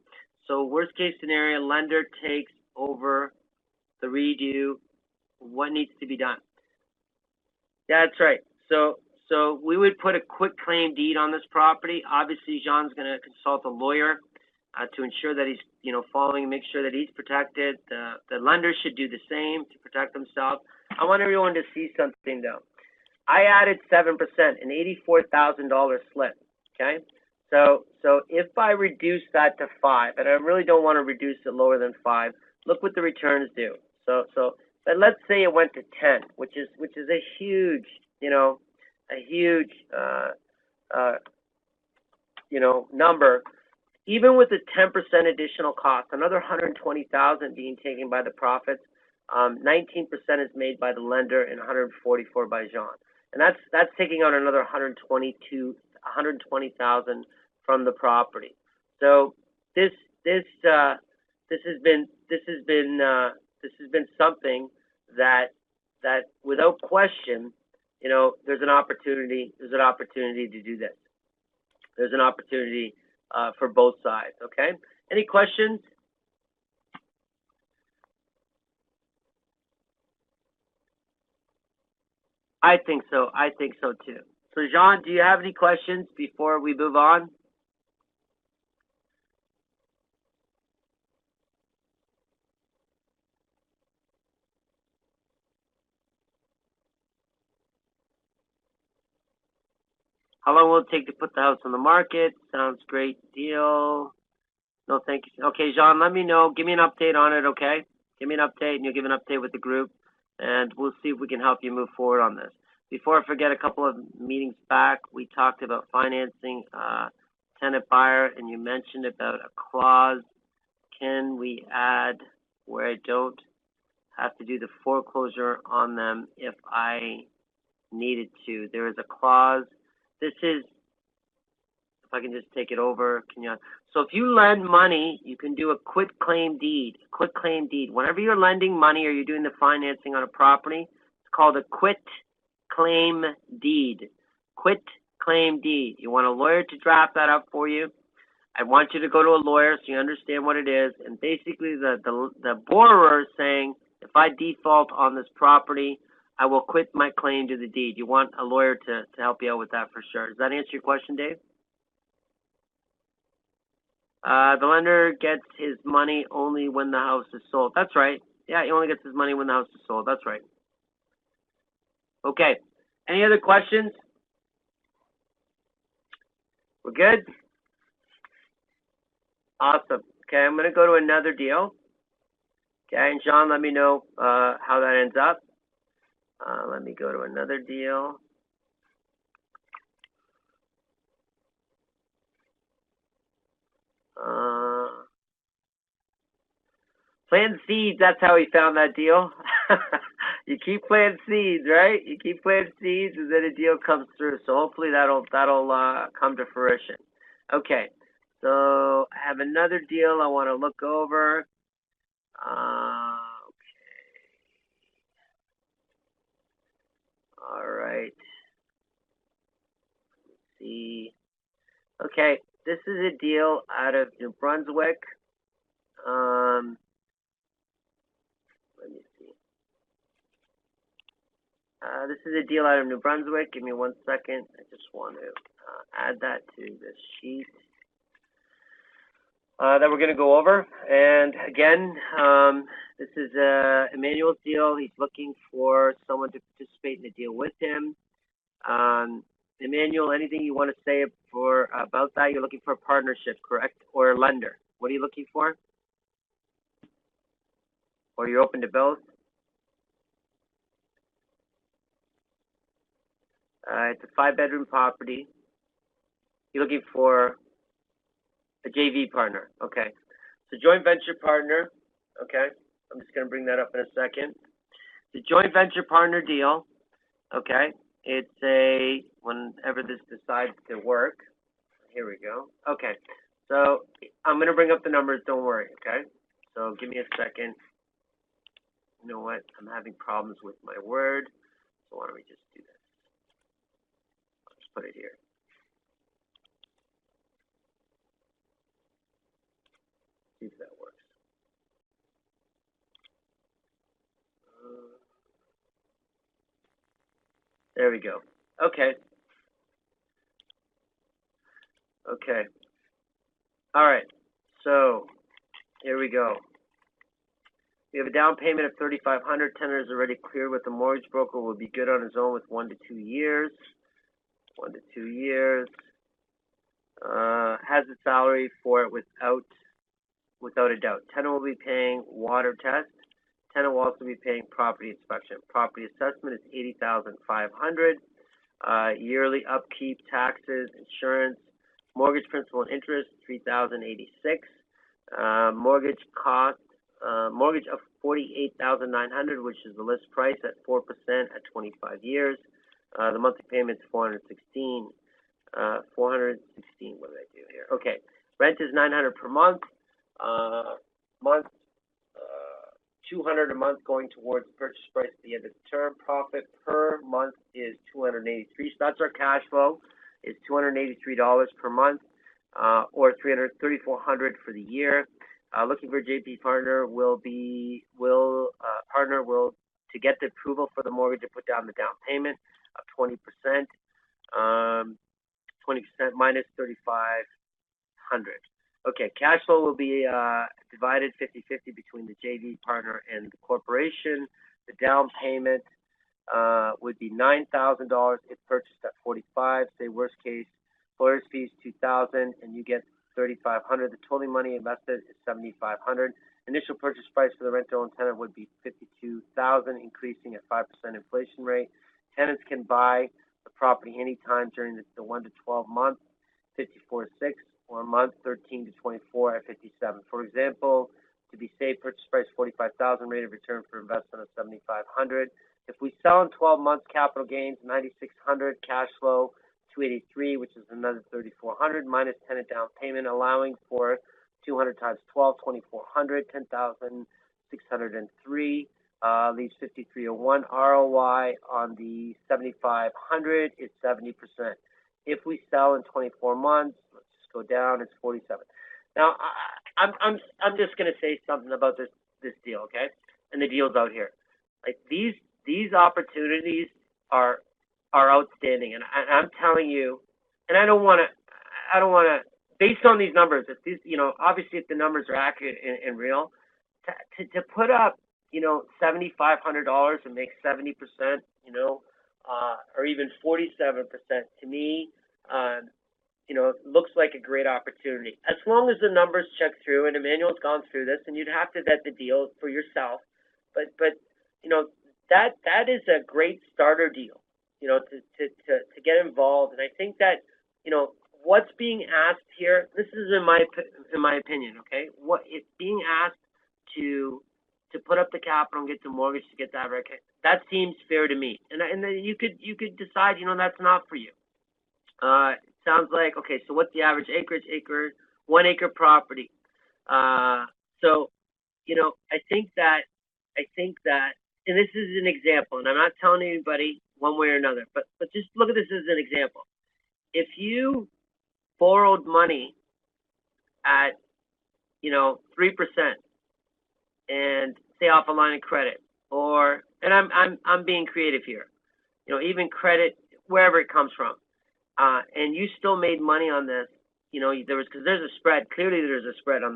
So worst case scenario, lender takes over the redo. What needs to be done? Yeah, that's right. So we would put a quick claim deed on this property. Obviously, Jean's going to consult a lawyer to ensure that he's, you know, make sure that he's protected. The lender should do the same to protect themselves. I want everyone to see something though. I added 7%, an $84,000 slip. Okay, so if I reduce that to 5, and I really don't want to reduce it lower than 5, look what the returns do. But let's say it went to 10, which is a huge, you know, number. Even with the 10% additional cost, another $120,000 being taken by the profits, 19% is made by the lender and 144 by Jean, and that's taking out another $120,000 from the property. So this has been something that without question, you know, there's an opportunity to do this. There's an opportunity for both sides. Okay. Any questions? I think so. I think so too. So Jean, do you have any questions before we move on? How long will it take to put the house on the market? Sounds great deal. No, thank you. Okay, Jean, let me know. Give me an update on it, okay? Give me an update, and you'll give an update with the group, and we'll see if we can help you move forward on this. Before I forget, a couple of meetings back, we talked about financing tenant buyer, and you mentioned about a clause. Can we add where I don't have to do the foreclosure on them if I needed to? There is a clause. This is, if I can just take it over, so if you lend money, you can do a quit claim deed. Whenever you're lending money or you're doing the financing on a property, it's called a quit claim deed. Quit claim deed. You want a lawyer to draft that up for you. I want you to go to a lawyer so you understand what it is. And basically the borrower is saying, if I default on this property, I will quit my claim to the deed. You want a lawyer to help you out with that for sure. Does that answer your question, Dave? The lender gets his money only when the house is sold. That's right. Yeah, he only gets his money when the house is sold. That's right. Okay. Any other questions? We're good? Awesome. Okay, I'm going to go to another deal. Okay, and John, let me know how that ends up. Let me go to another deal. Plant seeds, that's how he found that deal. You keep planting seeds, right? You keep planting seeds, and then a deal comes through. So hopefully that'll come to fruition. Okay, so I have another deal I want to look over. Okay. All right. Let's see. Okay, this is a deal out of New Brunswick. Let me see. This is a deal out of New Brunswick. Give me 1 second. I just want to add that to this sheet that we're going to go over. And again, this is Emmanuel's deal. He's looking for someone to participate in the deal with him. Emmanuel, anything you want to say about that? You're looking for a partnership, correct? Or a lender? What are you looking for? Or you're open to both? It's a 5-bedroom property. You're looking for a JV partner. Okay. So joint venture partner. Okay. I'm just going to bring that up in a second. The joint venture partner deal. Okay. It's whenever this decides to work. Here we go. Okay. So I'm going to bring up the numbers. Don't worry. Okay. So give me a second. You know what? I'm having problems with my Word. So why don't we just do this? Let's put it here. See if that works. There we go. Okay. Okay. All right. So here we go. We have a down payment of $3,500. Tenant is already cleared with the mortgage broker. Will be good on his own with 1 to 2 years. 1 to 2 years. Has the salary for it without a doubt. Tenant will be paying water test. Tenant will also be paying property inspection. Property assessment is $80,500. Yearly upkeep, taxes, insurance, mortgage principal and interest $3,086. Mortgage cost. Mortgage of $48,900, which is the list price at 4% at 25 years. The monthly payment is $416. What did I do here? Okay, rent is $900 per month. $200 a month going towards purchase price at the end of the term. Profit per month is $283. So that's our cash flow. Is $283 per month, or $334 for the year. Looking for a JP partner to get the approval for the mortgage to put down the down payment of 20%. 20% minus $3,500. Okay, cash flow will be divided 50-50 between the JV partner and the corporation. The down payment would be $9,000 if purchased at $45,000. Say worst case, lawyer's fees $2,000, and you get $3,500. The total money invested is $7,500. Initial purchase price for the rent-to-own tenant would be $52,000, increasing at 5% inflation rate. Tenants can buy the property anytime during the 1 to 12 months, 54.6, or month 13 to 24 at 57. For example, to be safe, purchase price $45,000, rate of return for investment of $7,500. If we sell in 12 months, capital gains $9,600, cash flow $283, which is another $3,400 minus tenant down payment, allowing for 200 times 12, 2,400, 10,603, leaves 5,301. ROI on the 7,500 is 70%. If we sell in 24 months, let's just go down. It's 47. Now, I'm just going to say something about this deal, okay? And the deals out here, like these opportunities are outstanding, and I'm telling you, and I don't want to based on these numbers, if these, obviously if the numbers are accurate and real, to put up, $7,500 and make 70%, or even 47%, to me, looks like a great opportunity. As long as the numbers check through, and Emmanuel's gone through this, and you'd have to vet the deal for yourself. But that is a great starter deal, to get involved. And I think that, what's being asked here, this is in my opinion, okay? What it's being asked to put up the capital and get the mortgage to get that right, that seems fair to me. And then you could decide, that's not for you. It sounds like, okay, so what's the average acreage? 1 acre property. So, I think that, and this is an example, and I'm not telling anybody one way or another, but just look at this as an example. If you borrowed money at, 3%, and say off a line of credit, and I'm being creative here, even credit, wherever it comes from, and you still made money on this, because there's a spread. Clearly, there's a spread on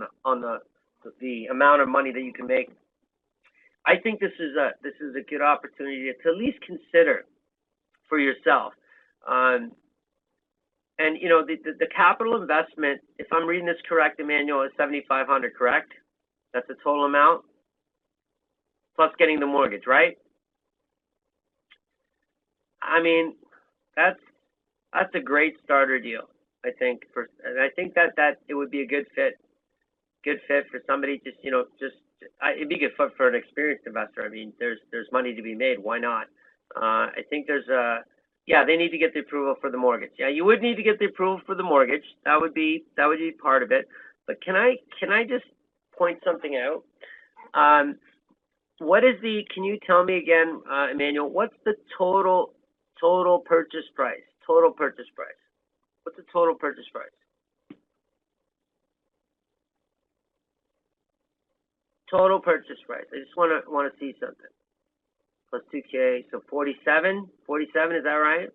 the amount of money that you can make. I think this is a good opportunity to at least consider for yourself. And the capital investment, if I'm reading this correct, Emmanuel, is $7,500, correct? That's the total amount, plus getting the mortgage, right? I mean, that's a great starter deal, I think. And I think that it would be a good fit for somebody. It'd be a good fit for an experienced investor. I mean, there's money to be made. Why not? I think they need to get the approval for the mortgage. Yeah, you would need to get the approval for the mortgage. That would be part of it. But can I just point something out? Can you tell me again, Emmanuel, what's the total purchase price? Total purchase price. What's the total purchase price? Total purchase price. I just want to see something. Plus 2K, so 47. 47, is that right?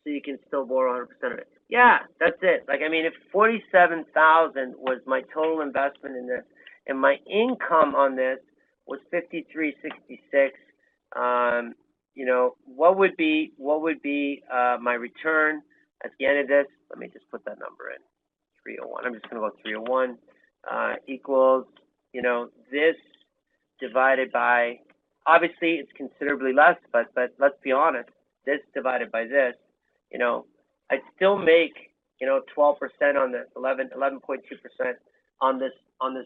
So you can still borrow 100% of it. Yeah, that's it. If 47,000 was my total investment in this, and my income on this was 53.66, what would be my return at the end of this? Let me just put that number in. 301. I'm just going to go 301 equals, this divided by, obviously it's considerably less, but let's be honest, this divided by this, I'd still make, 12% on this, 11.2% on this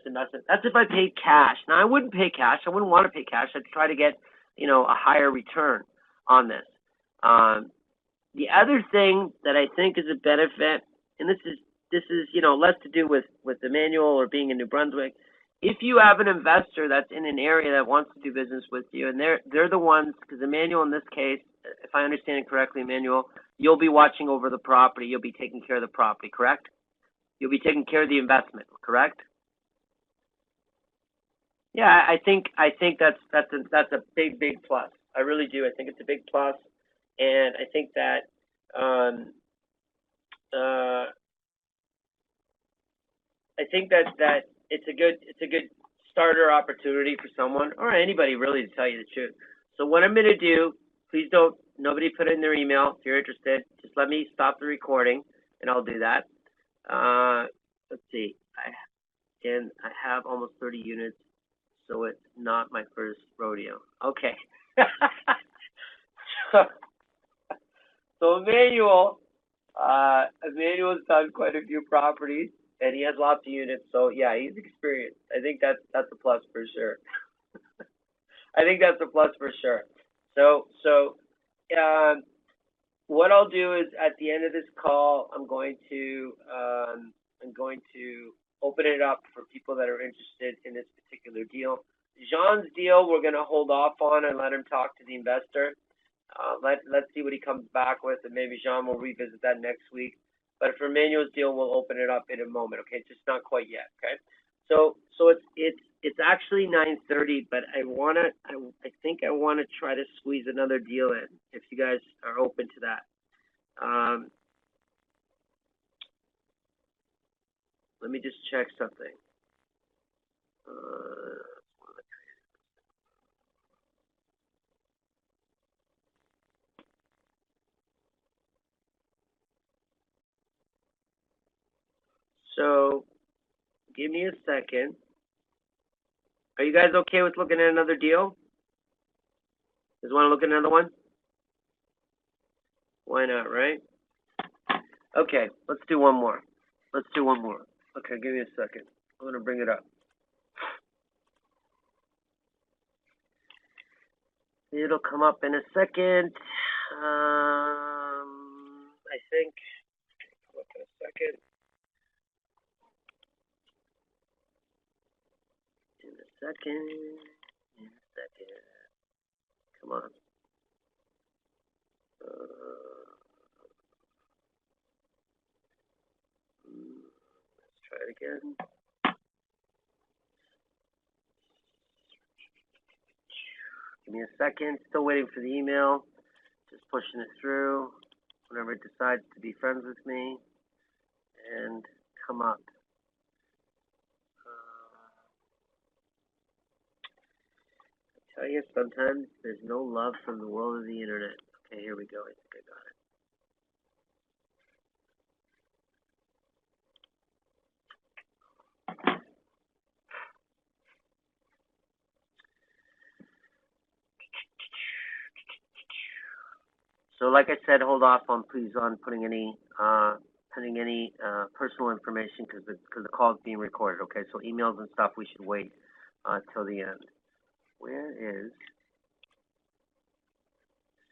investment. That's if I paid cash. Now I wouldn't pay cash. I wouldn't want to pay cash. I'd try to get, a higher return on this. The other thing that I think is a benefit, and this is less to do with Emmanuel or being in New Brunswick. If you have an investor that's in an area that wants to do business with you, and they're the ones, because Emmanuel in this case, if I understand it correctly, Emmanuel, you'll be watching over the property. You'll be taking care of the property, correct? You'll be taking care of the investment, correct? Yeah, I think that's a big plus. I really do. I think it's a big plus, and I think that that it's a good starter opportunity for someone or anybody, really, to tell you the truth. So what I'm going to do, please nobody put in their email if you're interested. Just let me stop the recording, and I'll do that. Let's see. I have almost 30 units, so it's not my first rodeo. Okay. So Emmanuel's done quite a few properties, and he has lots of units. So yeah, he's experienced. I think that's a plus for sure. I think that's a plus for sure. So what I'll do is at the end of this call, I'm going to open it up for people that are interested in this particular deal. Jean's deal, we're going to hold off on and let him talk to the investor. Let's see what he comes back with, and maybe Jean will revisit that next week. But for Emmanuel's deal, we'll open it up in a moment, okay? Just not quite yet, okay? So it's actually 9:30, but I think I wanna try to squeeze another deal in if you guys are open to that. Let me just check something. So give me a second. Are you guys okay with looking at another deal? Just want to look at another one? Why not, right? Okay, let's do one more. Okay, give me a second. I'm gonna bring it up. It'll come up in a second. I think. Look in a second. In a second. Come on. Let's try it again. Give me a second. Still waiting for the email. Just pushing it through. Whenever it decides to be friends with me and come up. I tell you, sometimes there's no love from the world of the internet. Okay, here we go. I think I got it. So, like I said, hold off on please on putting any personal information because the call is being recorded. Okay, so emails and stuff we should wait till the end. Where is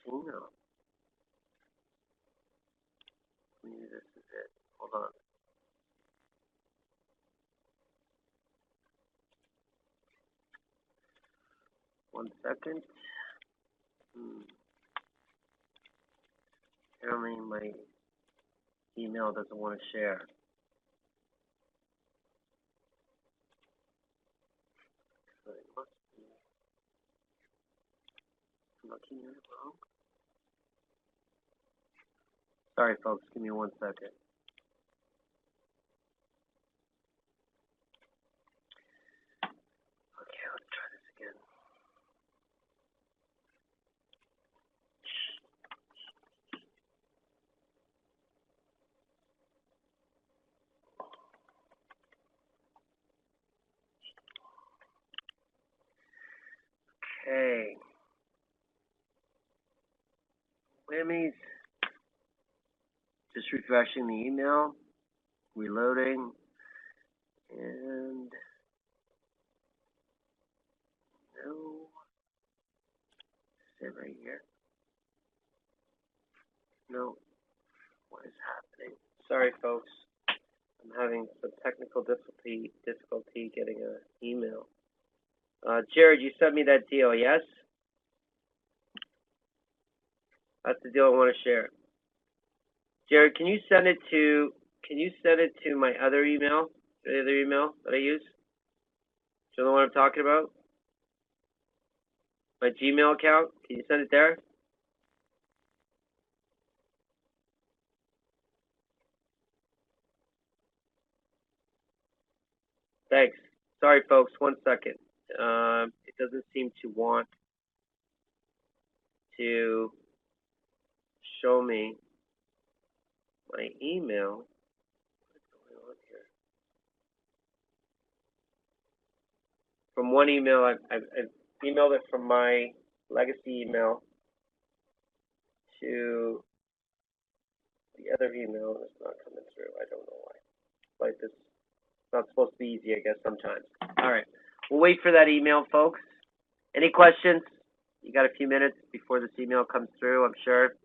email? Maybe this is it. Hold on. One second. Apparently my email doesn't want to share. So it must be looking at it wrong. Sorry, folks. Give me 1 second. Okay, let's try this again. Okay. Whammies. Just refreshing the email, reloading, and no, is it right here? No, what is happening? Sorry, folks. I'm having some technical difficulty getting an email. Jared, you sent me that deal, yes? That's the deal I want to share. Jared, can you send it to my other email, the other email that I use? Do you know what I'm talking about? My Gmail account. Can you send it there? Thanks. Sorry, folks. 1 second. It doesn't seem to want to show me my email. What's going on here? From one email, I've emailed it from my legacy email to the other email, and it's not coming through. I don't know why. Like this, it's not supposed to be easy, I guess, sometimes. All right. We'll wait for that email, folks. Any questions? You got a few minutes before this email comes through, I'm sure.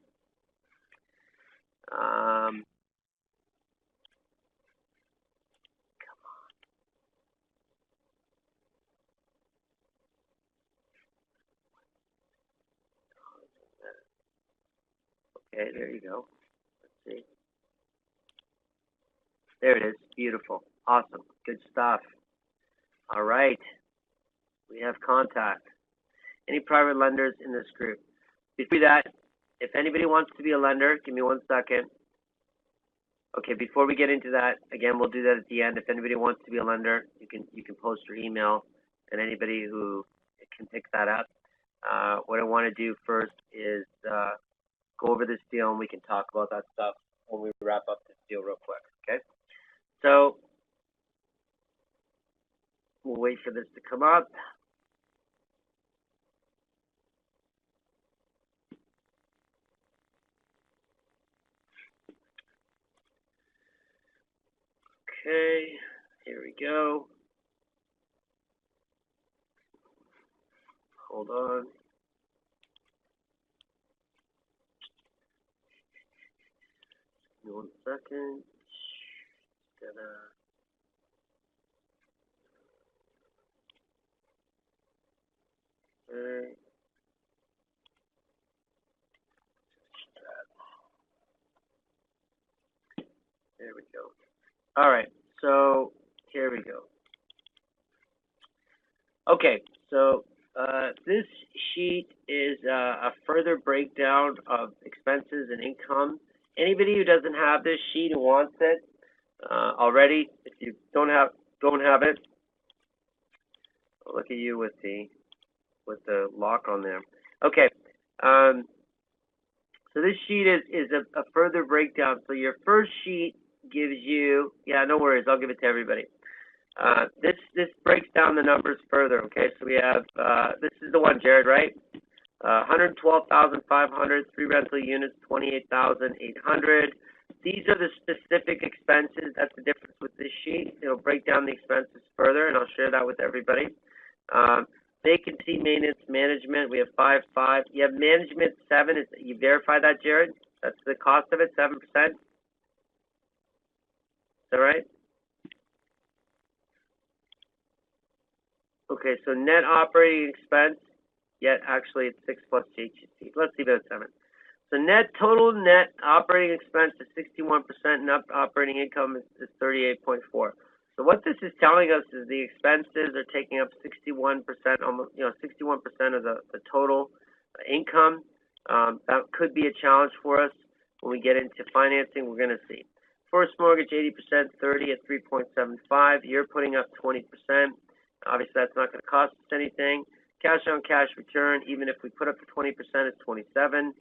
Okay, there you go. Let's see. There it is. Beautiful. Awesome. Good stuff. All right. We have contact. Any private lenders in this group? Before that, if anybody wants to be a lender, give me 1 second. Okay, before we get into that, again, we'll do that at the end. If anybody wants to be a lender, you can post your email, and anybody who can pick that up. What I want to do first is go over this deal, and we can talk about that stuff when we wrap up this deal real quick. Okay, so we'll wait for this to come up. Okay, here we go. Hold on. Give me 1 second. Okay. There we go. All right, so here we go. Okay, so this sheet is a further breakdown of expenses and income. Anybody who doesn't have this sheet and wants it already, if you don't have it, I'll look at you with the lock on there. Okay, so this sheet is a further breakdown. So your first sheet gives you, yeah, no worries, I'll give it to everybody. This breaks down the numbers further. Okay, so we have this is the one, Jared, right? 112,500, 3 rental units, 28,800. These are the specific expenses. That's the difference with this sheet. It'll break down the expenses further, and I'll share that with everybody. Vacancy, maintenance, management. We have 5.5. You have management 7. You verify that, Jared? That's the cost of it, 7%. Is that right? Okay, so net operating expense, yet actually it's 6 plus GHG. Let's leave it at 7. So total net operating expense is 61%, net operating income is 38.4. So what this is telling us is the expenses are taking up 61%, almost 61% of the total income. That could be a challenge for us when we get into financing. We're going to see. First mortgage 80%, 30 at 3.75. You're putting up 20%. Obviously, that's not going to cost us anything. Cash on cash return, even if we put up to 20%, it's 27.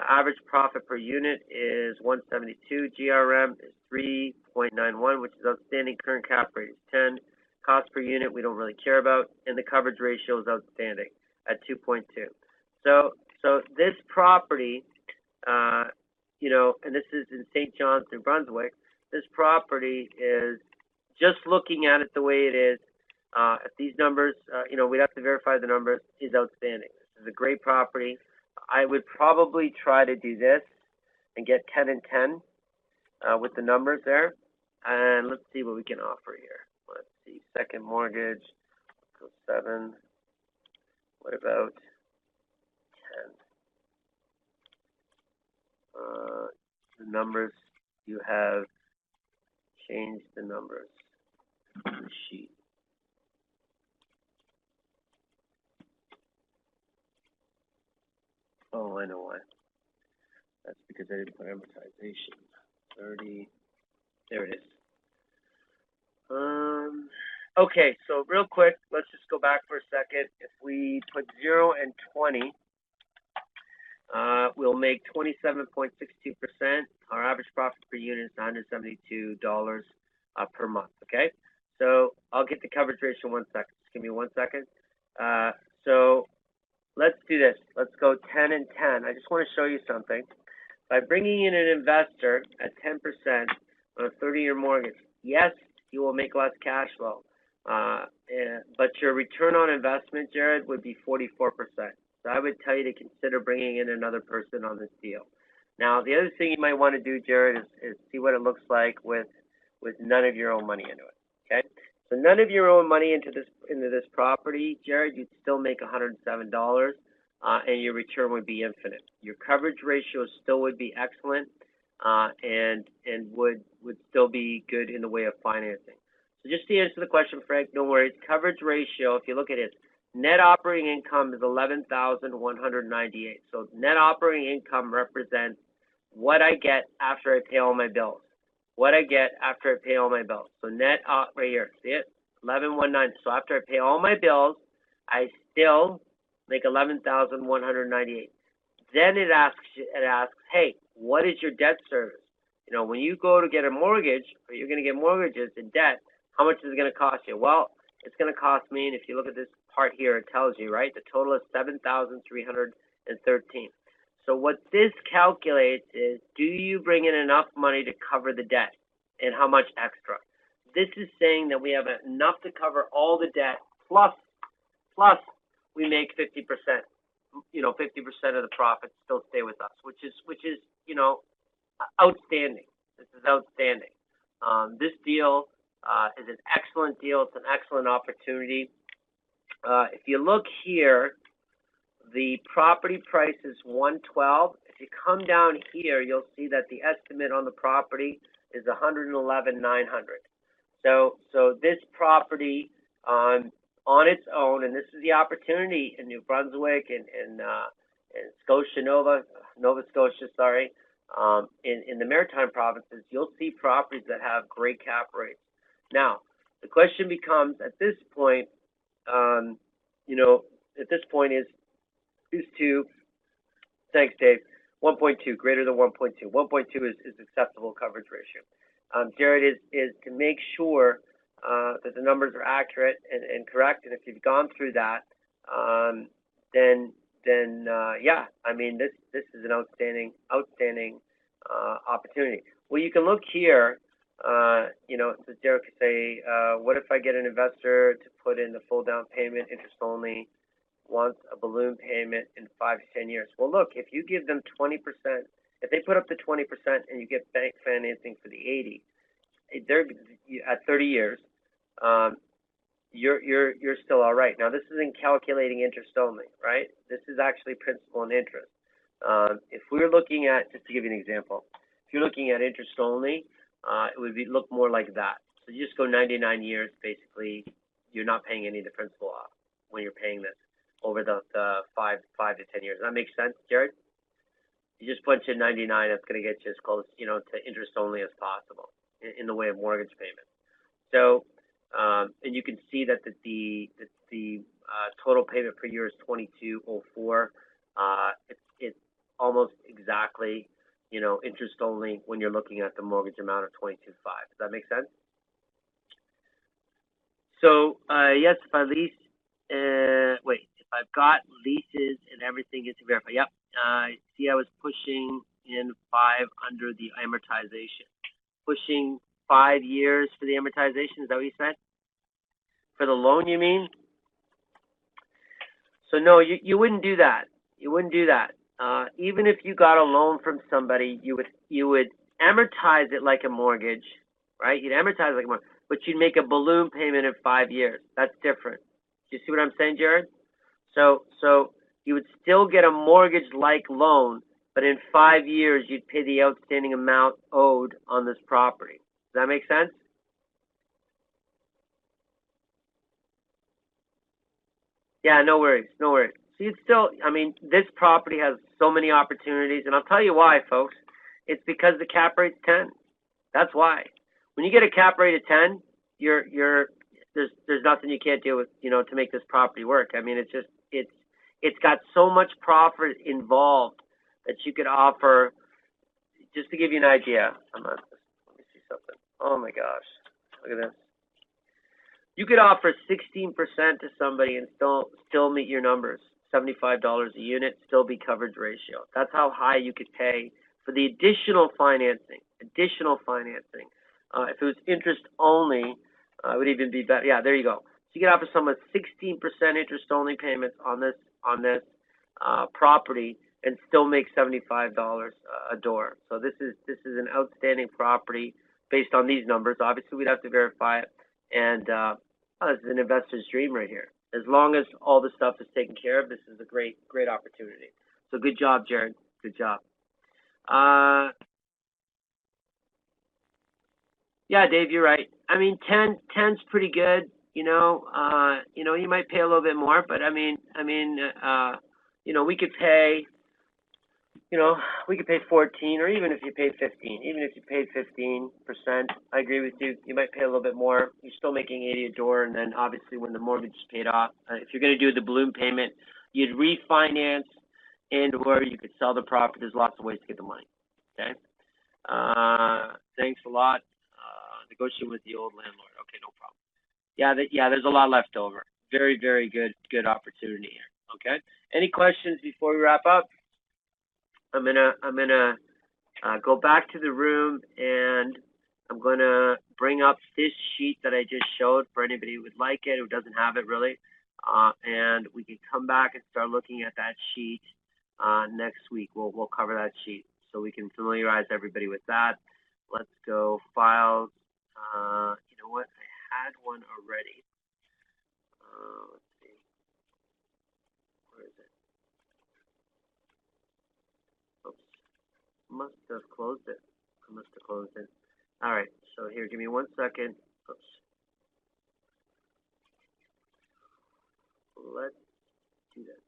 Average profit per unit is 172. GRM is 3.91, which is outstanding. Current cap rate is 10. Cost per unit we don't really care about, and the coverage ratio is outstanding at 2.2. So this property, and this is in St. John's, New Brunswick. This property is, just looking at it the way it is. If these numbers, we'd have to verify the numbers, is outstanding. This is a great property. I would probably try to do this and get 10 and 10 with the numbers there. And let's see what we can offer here. Let's see, second mortgage, so 7. What about 10? The numbers, you have changed the numbers on the sheet. Oh, I know why. That's because I didn't put amortization. 30. There it is. Okay, so real quick, let's just go back for a second. If we put 0 and 20, we'll make 27.62%. Our average profit per unit is $172 per month. Okay, so I'll get the coverage ratio in 1 second. Just give me 1 second. So let's do this. Let's go 10 and 10. I just want to show you something. By bringing in an investor at 10% on a 30-year mortgage, yes, you will make less cash flow, but your return on investment, Jared, would be 44%. So I would tell you to consider bringing in another person on this deal. Now, the other thing you might want to do, Jared, is see what it looks like with none of your own money into it. Okay, so none of your own money into this property, Jared, you'd still make $107, and your return would be infinite. Your coverage ratio still would be excellent, and would still be good in the way of financing. So just to answer the question, Frank, no worries. Coverage ratio, if you look at it, net operating income is 11,198. So net operating income represents what I get after I pay all my bills. What I get after I pay all my bills. So net op right here, see it? 11,190. So after I pay all my bills, I still make 11,198. Then it asks, hey, what is your debt service? You know, when you go to get a mortgage, or you're going to get mortgages in debt, how much is it going to cost you? Well, it's going to cost me, and if you look at this part here, it tells you, right? The total is 7,313. So what this calculates is, do you bring in enough money to cover the debt, and how much extra? This is saying that we have enough to cover all the debt, plus we make 50%. You know, 50% of the profits still stay with us, which is you know, outstanding. This is outstanding. This deal is an excellent deal. It's an excellent opportunity. If you look here, the property price is $112. If you come down here, you'll see that the estimate on the property is $111,900. So this property on its own, and this is the opportunity in New Brunswick and Scotia, Nova Scotia, sorry, in the Maritime provinces, you'll see properties that have great cap rates. Now, the question becomes at this point, you know, at this point is to, thanks Dave, 1.2, greater than 1.2. 1.2 is acceptable coverage ratio. Jared, is to make sure that the numbers are accurate and correct, and if you've gone through that, then yeah, I mean this is an outstanding opportunity. Well, you can look here. You know, so Derek could say, what if I get an investor to put in the full down payment, interest only, wants a balloon payment in 5 to 10 years? Well, look, if you give them 20%, if they put up to 20% and you get bank financing for the 80, they're at 30 years. You're still all right. Now, this isn't calculating interest only, right? This is actually principal and interest. If we're looking at, just to give you an example, if you're looking at interest only, it would look more like that. So you just go 99 years, basically, you're not paying any of the principal off when you're paying this over the 5 to 10 years. Does that make sense, Jared? You just punch in 99, that's going to get you as close, you know, to interest only as possible in the way of mortgage payment. So, and you can see that the total payment per year is $22.04. It's almost exactly, you know, interest only when you're looking at the mortgage amount of $22.5. Does that make sense? So yes, if I lease, if I've got leases and everything is verified. Yep. See, I was pushing in 5 under the amortization. Pushing 5 years for the amortization. Is that what you said? For the loan, you mean? So no, you wouldn't do that. You wouldn't do that. Even if you got a loan from somebody, you would amortize it like a mortgage, right? You'd amortize it like a mortgage, but you'd make a balloon payment in 5 years. That's different. Do you see what I'm saying, Jared? So you would still get a mortgage-like loan, but in 5 years you'd pay the outstanding amount owed on this property. Does that make sense? Yeah, no worries, no worries. So you'd still, I mean, this property has so many opportunities, and I'll tell you why, folks. It's because the cap rate's 10. That's why. When you get a cap rate of 10, there's nothing you can't do with, you know, to make this property work. I mean, it's got so much profit involved that you could offer. Just to give you an idea, let me see something. Oh my gosh, look at this. You could offer 16% to somebody and still meet your numbers. $75 a unit, still be coverage ratio. That's how high you could pay for the additional financing. If it was interest only, it would even be better. Yeah, there you go. So you could offer someone 16% interest only payments on this property and still make $75 a door. So this is an outstanding property based on these numbers. Obviously, we'd have to verify it, and this is an investor's dream right here. As long as all the stuff is taken care of, this is a great opportunity. So good job, Jared. Good job. Yeah, Dave, you're right. I mean, 10's pretty good. You might pay a little bit more, but we could pay, we could pay 14, or even if you paid 15, even if you paid 15%, I agree with you. You might pay a little bit more. You're still making 80 a door, and then obviously when the mortgage is paid off, if you're going to do the balloon payment, you'd refinance, and/or you could sell the property. There's lots of ways to get the money. Okay. Thanks a lot. Negotiate with the old landlord. Okay, no problem. Yeah, there's a lot left over. Very, very good opportunity here. Okay. Any questions before we wrap up? I'm gonna go back to the room, and I'm gonna bring up this sheet that I just showed for anybody who would like it, who doesn't have it really, and we can come back and start looking at that sheet next week. We'll cover that sheet so we can familiarize everybody with that. Let's go files. You know what? I had one already. Let's see. Where is it? Oops. Must have closed it. I must have closed it. All right. So here, give me 1 second. Oops. Let's do that.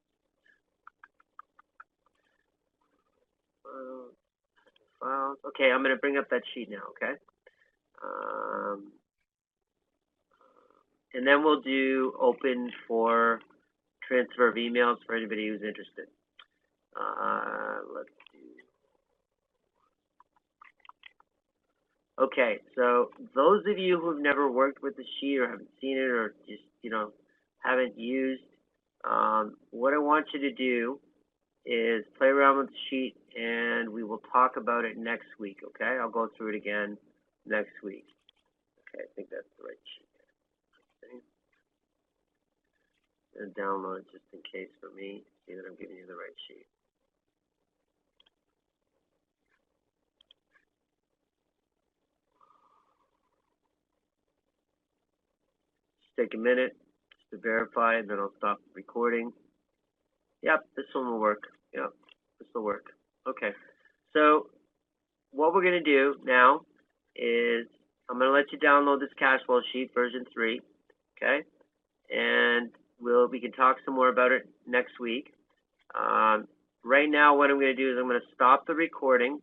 Files. Okay, I'm going to bring up that sheet now, okay? And then we'll do open for transfer of emails for anybody who's interested. Let's do. Okay, so those of you who've never worked with the sheet or haven't seen it or just, haven't used, what I want you to do is play around with the sheet, and we will talk about it next week, okay? I'll go through it again next week. Okay, I think that's the right sheet. And download it just in case for me, see that I'm giving you the right sheet. Just take a minute just to verify, and then I'll stop recording. Yep, this one will work. Yep, this will work. Okay, so what we're going to do now is I'm going to let you download this cash flow sheet, version 3, okay? And we can talk some more about it next week. Right now, what I'm going to do is I'm going to stop the recording.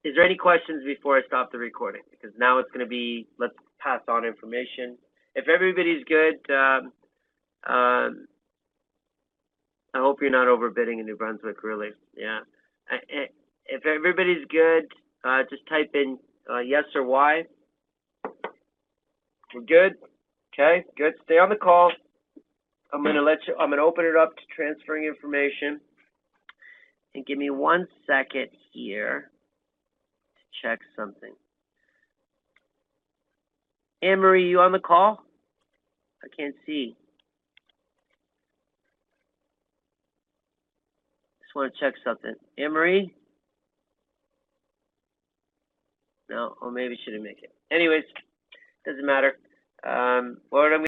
Is there any questions before I stop the recording? Because now it's going to be, let's pass on information. If everybody's good, I hope you're not overbidding in New Brunswick, really. Yeah. If everybody's good, just type in yes or Y. We're good? Okay, good. Stay on the call. I'm going to open it up to transferring information. And give me 1 second here to check something. Anne-Marie, you on the call? I can't see. Just want to check something. Anne-Marie? No, or maybe she didn't make it. Anyways, doesn't matter. What I'm